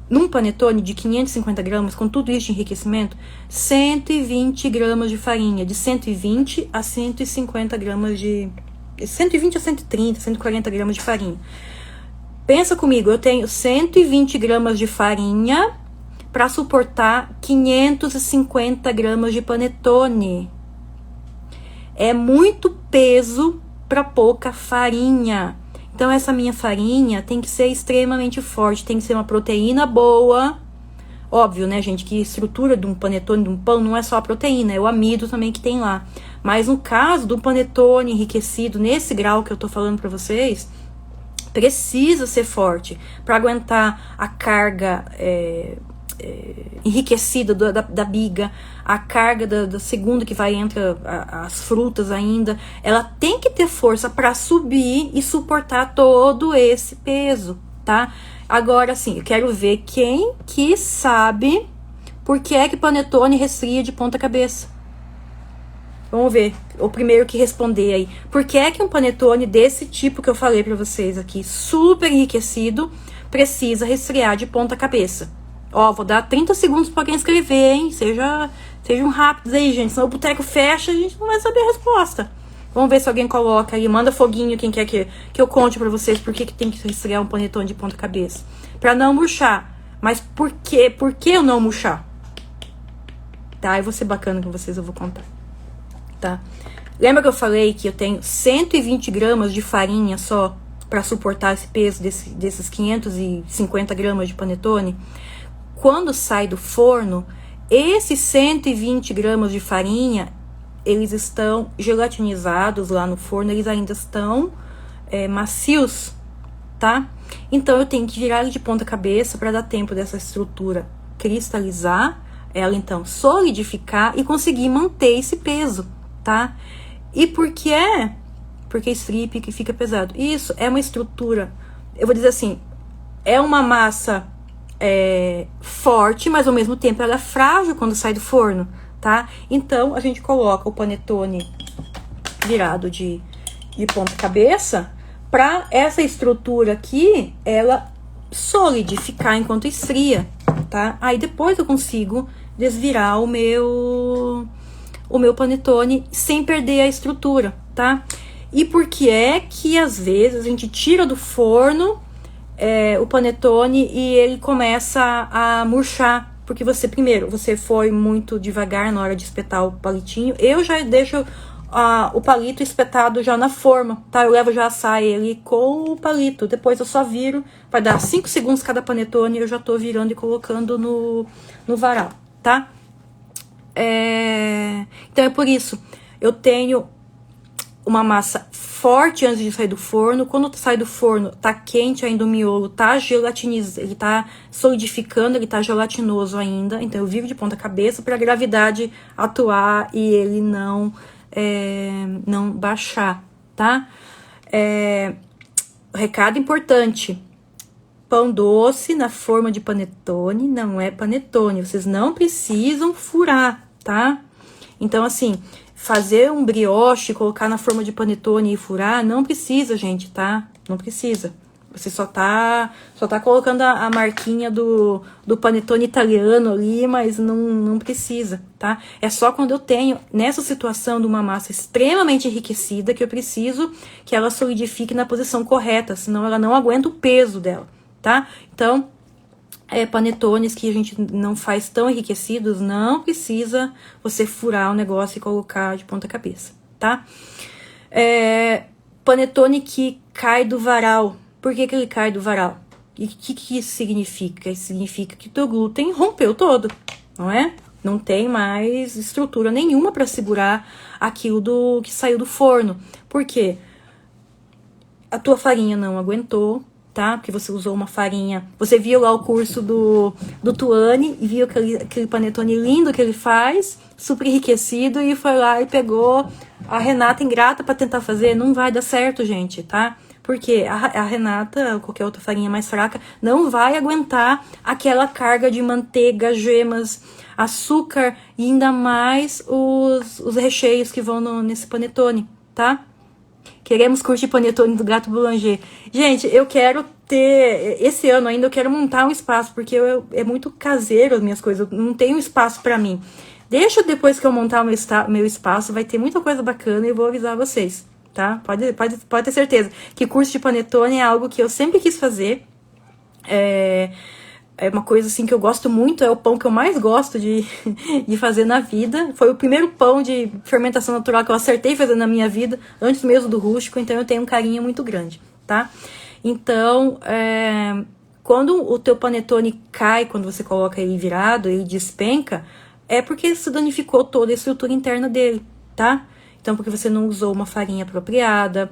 num panetone de 550 gramas, com tudo isso de enriquecimento? 120 gramas de farinha, de 120 a 150 gramas de... 120 a 130, 140 gramas de farinha. Pensa comigo, eu tenho 120 gramas de farinha para suportar 550 gramas de panetone. É muito peso para pouca farinha. Então, essa minha farinha tem que ser extremamente forte, tem que ser uma proteína boa. Óbvio, né, gente, que a estrutura de um panetone, de um pão, não é só a proteína, é o amido também que tem lá. Mas no caso do panetone enriquecido, nesse grau que eu tô falando para vocês, precisa ser forte para aguentar a carga enriquecida da biga, a carga da segunda que vai entre as frutas ainda. Ela tem que ter força para subir e suportar todo esse peso, tá? Agora sim, eu quero ver quem que sabe por que é que panetone resfria de ponta cabeça. Vamos ver, o primeiro que responder aí. Por que é que um panetone desse tipo que eu falei pra vocês aqui, super enriquecido, precisa resfriar de ponta cabeça? Ó, vou dar 30 segundos pra quem escrever, hein? Sejam rápidos aí, gente. Senão o boteco fecha e a gente não vai saber a resposta. Vamos ver se alguém coloca aí. Manda foguinho quem quer que eu conte pra vocês por que tem que resfriar um panetone de ponta cabeça. Pra não murchar. Mas por que eu não murchar? Tá, eu vou ser bacana com vocês, eu vou contar. Tá? Lembra que eu falei que eu tenho 120 gramas de farinha só para suportar esse peso desses 550 gramas de panetone? Quando sai do forno, esses 120 gramas de farinha, eles estão gelatinizados lá no forno, eles ainda estão macios, tá? Então eu tenho que virar ele de ponta cabeça para dar tempo dessa estrutura cristalizar, ela então solidificar e conseguir manter esse peso, tá? E por que é? Porque esfria e fica pesado. Isso é uma estrutura, eu vou dizer assim, é uma massa forte, mas ao mesmo tempo ela é frágil quando sai do forno, tá? Então a gente coloca o panetone virado de ponta cabeça para essa estrutura aqui, ela solidificar enquanto esfria, tá? Aí depois eu consigo desvirar o meu panetone sem perder a estrutura, tá? E por que é que às vezes a gente tira do forno o panetone e ele começa a murchar? Porque você foi muito devagar na hora de espetar o palitinho. Eu já deixo o palito espetado já na forma, tá? Eu levo já assar ele com o palito. Depois eu só viro, vai dar 5 segundos cada panetone e eu já tô virando e colocando no varal, tá? Então é por isso, eu tenho uma massa forte antes de sair do forno. Quando sai do forno, tá quente ainda o miolo, tá gelatinizado, ele tá solidificando, ele tá gelatinoso ainda. Então eu viro de ponta cabeça para a gravidade atuar e ele não baixar, tá? Recado importante: pão doce na forma de panetone não é panetone. Vocês não precisam furar, tá? Então, assim, fazer um brioche, colocar na forma de panetone e furar, não precisa, gente, tá? Não precisa. Você só tá colocando a marquinha do panetone italiano ali, mas não precisa, tá? É só quando eu tenho, nessa situação de uma massa extremamente enriquecida, que eu preciso que ela solidifique na posição correta, senão ela não aguenta o peso dela, tá? Então, panetones que a gente não faz tão enriquecidos, não precisa você furar o negócio e colocar de ponta cabeça, tá? Panetone que cai do varal. Por que ele cai do varal? E o que isso significa? Isso significa que o teu glúten rompeu todo, não é? Não tem mais estrutura nenhuma para segurar aquilo que saiu do forno. Por quê? A tua farinha não aguentou, tá? Porque você usou uma farinha. Você viu lá o curso do Tuane e viu aquele panetone lindo que ele faz, super enriquecido, e foi lá e pegou a Renata ingrata para tentar fazer. Não vai dar certo, gente, tá? Porque a Renata, ou qualquer outra farinha mais fraca, não vai aguentar aquela carga de manteiga, gemas, açúcar e ainda mais os recheios que vão nesse panetone, tá? Queremos curtir panetone do Gato Boulanger. Gente, eu quero ter... Esse ano ainda eu quero montar um espaço, porque é muito caseiro as minhas coisas. Eu não tenho espaço pra mim. Deixa depois que eu montar o meu espaço, vai ter muita coisa bacana e eu vou avisar vocês, tá? Pode ter certeza que curso de panetone é algo que eu sempre quis fazer. É uma coisa assim que eu gosto muito, é o pão que eu mais gosto de fazer na vida. Foi o primeiro pão de fermentação natural que eu acertei fazer na minha vida, antes mesmo do rústico, então eu tenho um carinho muito grande, tá? Então, quando o teu panetone cai, quando você coloca ele virado, ele despenca, é porque se danificou toda a estrutura interna dele, tá? Então, porque você não usou uma farinha apropriada,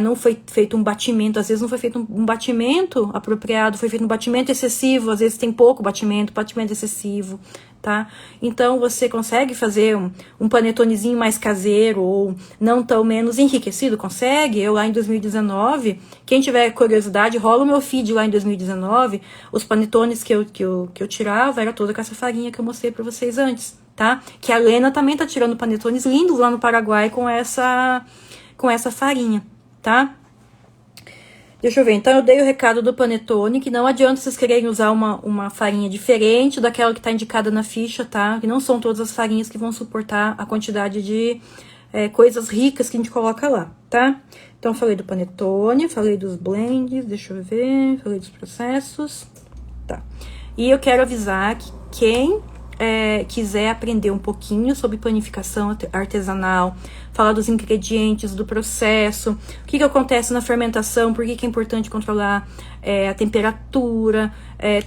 não foi feito um batimento, às vezes não foi feito um batimento apropriado, foi feito um batimento excessivo, às vezes tem pouco batimento excessivo, tá? Então, você consegue fazer um panetonezinho mais caseiro, ou não tão menos enriquecido, consegue? Eu lá em 2019, quem tiver curiosidade, rola o meu feed lá em 2019, os panetones que eu tirava, era toda com essa farinha que eu mostrei pra vocês antes, tá? Que a Lena também tá tirando panetones lindos lá no Paraguai com essa farinha, tá? Deixa eu ver, então eu dei o recado do panetone, que não adianta vocês quererem usar uma farinha diferente daquela que tá indicada na ficha, tá? Que não são todas as farinhas que vão suportar a quantidade de coisas ricas que a gente coloca lá, tá? Então eu falei do panetone, falei dos blends, deixa eu ver, falei dos processos, tá? E eu quero avisar que quem quiser aprender um pouquinho sobre panificação artesanal, falar dos ingredientes, do processo, o que acontece na fermentação, por que é importante controlar a temperatura,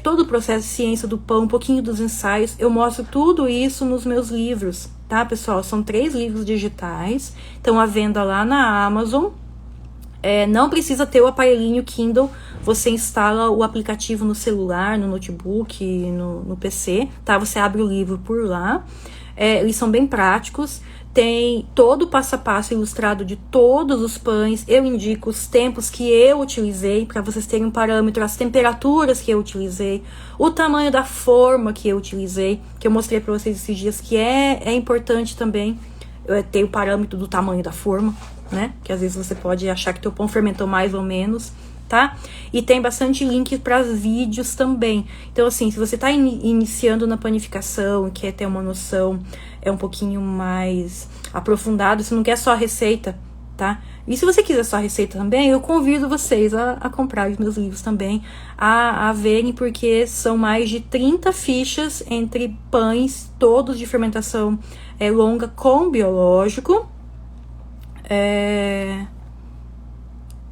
todo o processo de ciência do pão, um pouquinho dos ensaios, eu mostro tudo isso nos meus livros, tá, pessoal? São 3 livros digitais, estão à venda lá na Amazon. Não precisa ter o aparelhinho Kindle, você instala o aplicativo no celular, no notebook, no PC, tá? Você abre o livro por lá. Eles são bem práticos, tem todo o passo a passo ilustrado de todos os pães. Eu indico os tempos que eu utilizei, para vocês terem um parâmetro, as temperaturas que eu utilizei, o tamanho da forma que eu utilizei, que eu mostrei para vocês esses dias, que é importante também ter o parâmetro do tamanho da forma, né? Que às vezes você pode achar que teu pão fermentou mais ou menos, tá? E tem bastante link para vídeos também. Então, assim, se você tá iniciando na panificação, quer ter uma noção um pouquinho mais aprofundado, você não quer só a receita, tá? E se você quiser só a receita também, eu convido vocês a comprar os meus livros também, a verem, porque são mais de 30 fichas entre pães, todos de fermentação longa com biológico.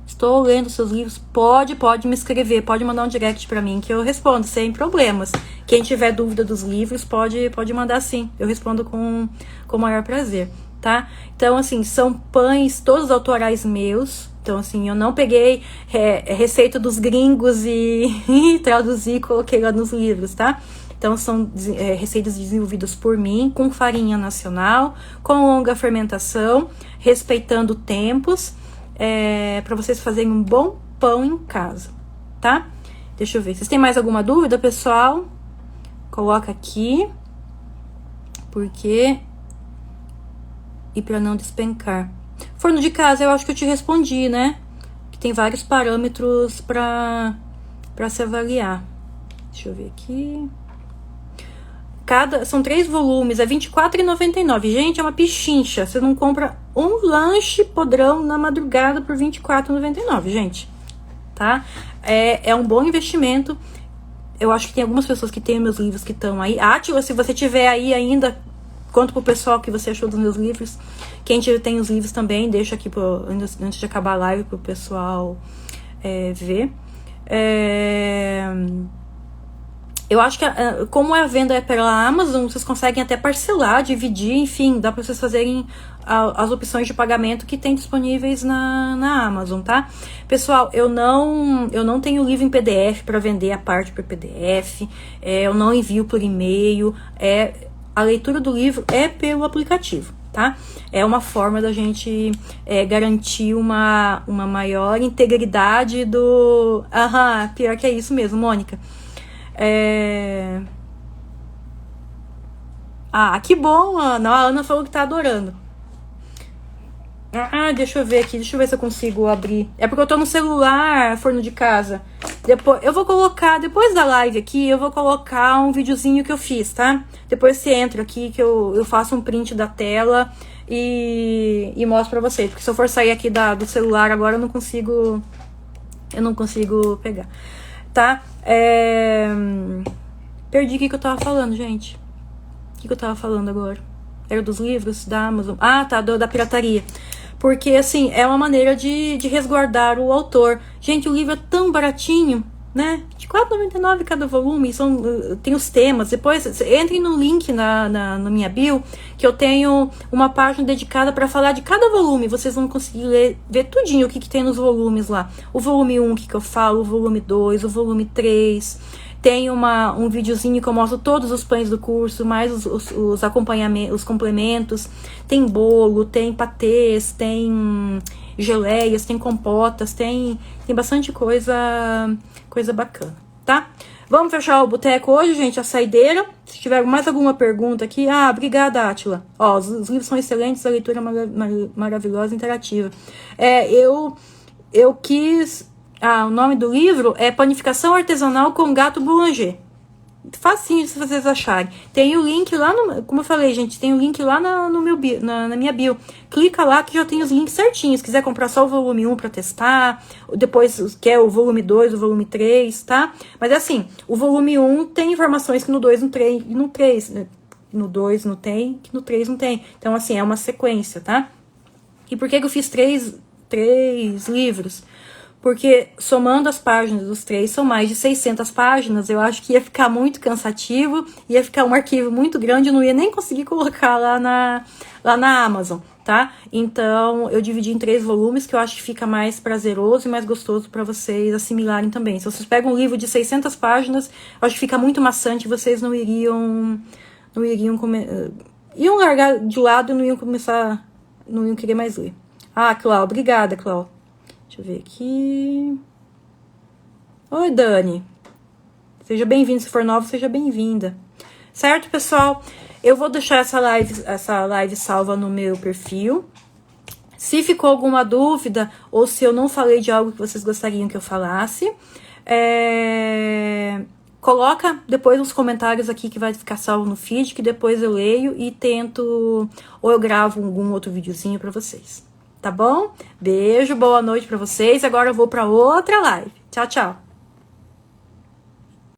Estou lendo seus livros, pode me escrever, pode mandar um direct pra mim que eu respondo sem problemas. Quem tiver dúvida dos livros pode mandar sim, eu respondo com o maior prazer, tá? Então, assim, são pães todos autorais meus. Então, assim, eu não peguei receita dos gringos e traduzi e coloquei lá nos livros, tá? Então, são receitas desenvolvidas por mim, com farinha nacional, com longa fermentação, respeitando tempos, para vocês fazerem um bom pão em casa, tá? Deixa eu ver. Vocês têm mais alguma dúvida, pessoal? Coloca aqui. Porque... E para não despencar. Forno de casa, eu acho que eu te respondi, né? Que tem vários parâmetros para se avaliar. Deixa eu ver aqui. São 3 volumes, é R$24,99. Gente, é uma pichincha. Você não compra um lanche podrão na madrugada por R$24,99, gente. Tá? É um bom investimento. Eu acho que tem algumas pessoas que têm meus livros que estão aí. Átila, se você tiver aí ainda, conta pro pessoal o que você achou dos meus livros. Quem tem os livros também, deixa aqui antes de acabar a live pro pessoal ver. Eu acho que como a venda é pela Amazon, vocês conseguem até parcelar, dividir, enfim, dá para vocês fazerem as opções de pagamento que tem disponíveis na Amazon, tá? Pessoal, eu não tenho livro em PDF para vender a parte por PDF, eu não envio por e-mail, a leitura do livro é pelo aplicativo, tá? É uma forma da gente garantir uma maior integridade do... Aham, pior que é isso mesmo, Mônica. Que bom, Ana. A Ana falou que tá adorando. Deixa eu ver aqui. Deixa eu ver se eu consigo abrir. É porque eu tô no celular, forno de casa. Eu vou colocar, depois da live aqui, eu vou colocar um videozinho que eu fiz, tá? Depois você entra aqui que eu faço um print da tela e mostro pra vocês. Porque se eu for sair aqui do celular agora, eu não consigo pegar. Tá? Perdi o que eu tava falando, gente. O que eu tava falando agora? Era dos livros da Amazon. Tá, da pirataria. Porque, assim, é uma maneira de resguardar o autor. Gente, o livro é tão baratinho, né? R$24,99 cada volume. Tem os temas. Depois, entrem no link na minha bio, que eu tenho uma página dedicada para falar de cada volume. Vocês vão conseguir ver tudinho o que tem nos volumes lá. O volume 1, o que eu falo, o volume 2, o volume 3... Tem um videozinho que eu mostro todos os pães do curso, mais os acompanhamentos, os complementos. Tem bolo, tem patês, tem geleias, tem compotas, tem bastante coisa bacana, tá? Vamos fechar o boteco hoje, gente, a saideira. Se tiver mais alguma pergunta aqui... obrigada, Átila. Os livros são excelentes, a leitura é maravilhosa, interativa. Eu quis... o nome do livro é Panificação Artesanal com Gato Boulanger. Facinho se vocês acharem. Tem o link lá, como eu falei, gente, tem o link lá na minha bio. Clica lá que já tem os links certinhos. Se quiser comprar só o volume 1 para testar, depois quer o volume 2, o volume 3, tá? Mas assim, o volume 1 tem informações que no 2 não tem, no 3, no 2 não tem, que no 3 não tem. Então, assim, é uma sequência, tá? E por que eu fiz três livros? Porque somando as páginas dos 3, são mais de 600 páginas, eu acho que ia ficar muito cansativo, ia ficar um arquivo muito grande, eu não ia nem conseguir colocar lá na Amazon, tá? Então, eu dividi em 3 volumes, que eu acho que fica mais prazeroso e mais gostoso para vocês assimilarem também. Se vocês pegam um livro de 600 páginas, eu acho que fica muito maçante, vocês não iriam iam largar de lado e não iam querer mais ler. Cláudia, obrigada, Cláudia. Deixa eu ver aqui. Oi, Dani. Seja bem-vindo. Se for nova, seja bem-vinda. Certo, pessoal? Eu vou deixar essa live salva no meu perfil. Se ficou alguma dúvida, ou se eu não falei de algo que vocês gostariam que eu falasse, coloca depois nos comentários aqui que vai ficar salvo no feed, que depois eu leio e tento, ou eu gravo algum outro videozinho pra vocês. Tá bom? Beijo, boa noite pra vocês. Agora eu vou pra outra live. Tchau, tchau.